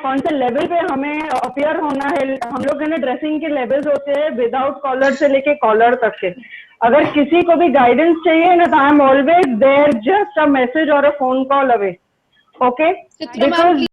S16: कौन से लेवल पे हमें अपीयर होना है, हम लोग ने ड्रेसिंग के लेवल्स होते हैं विदाउट कॉलर से लेके कॉलर तक के। अगर किसी को भी गाइडेंस चाहिए ना, तो I am always there, just a message और a phone call away. Okay, because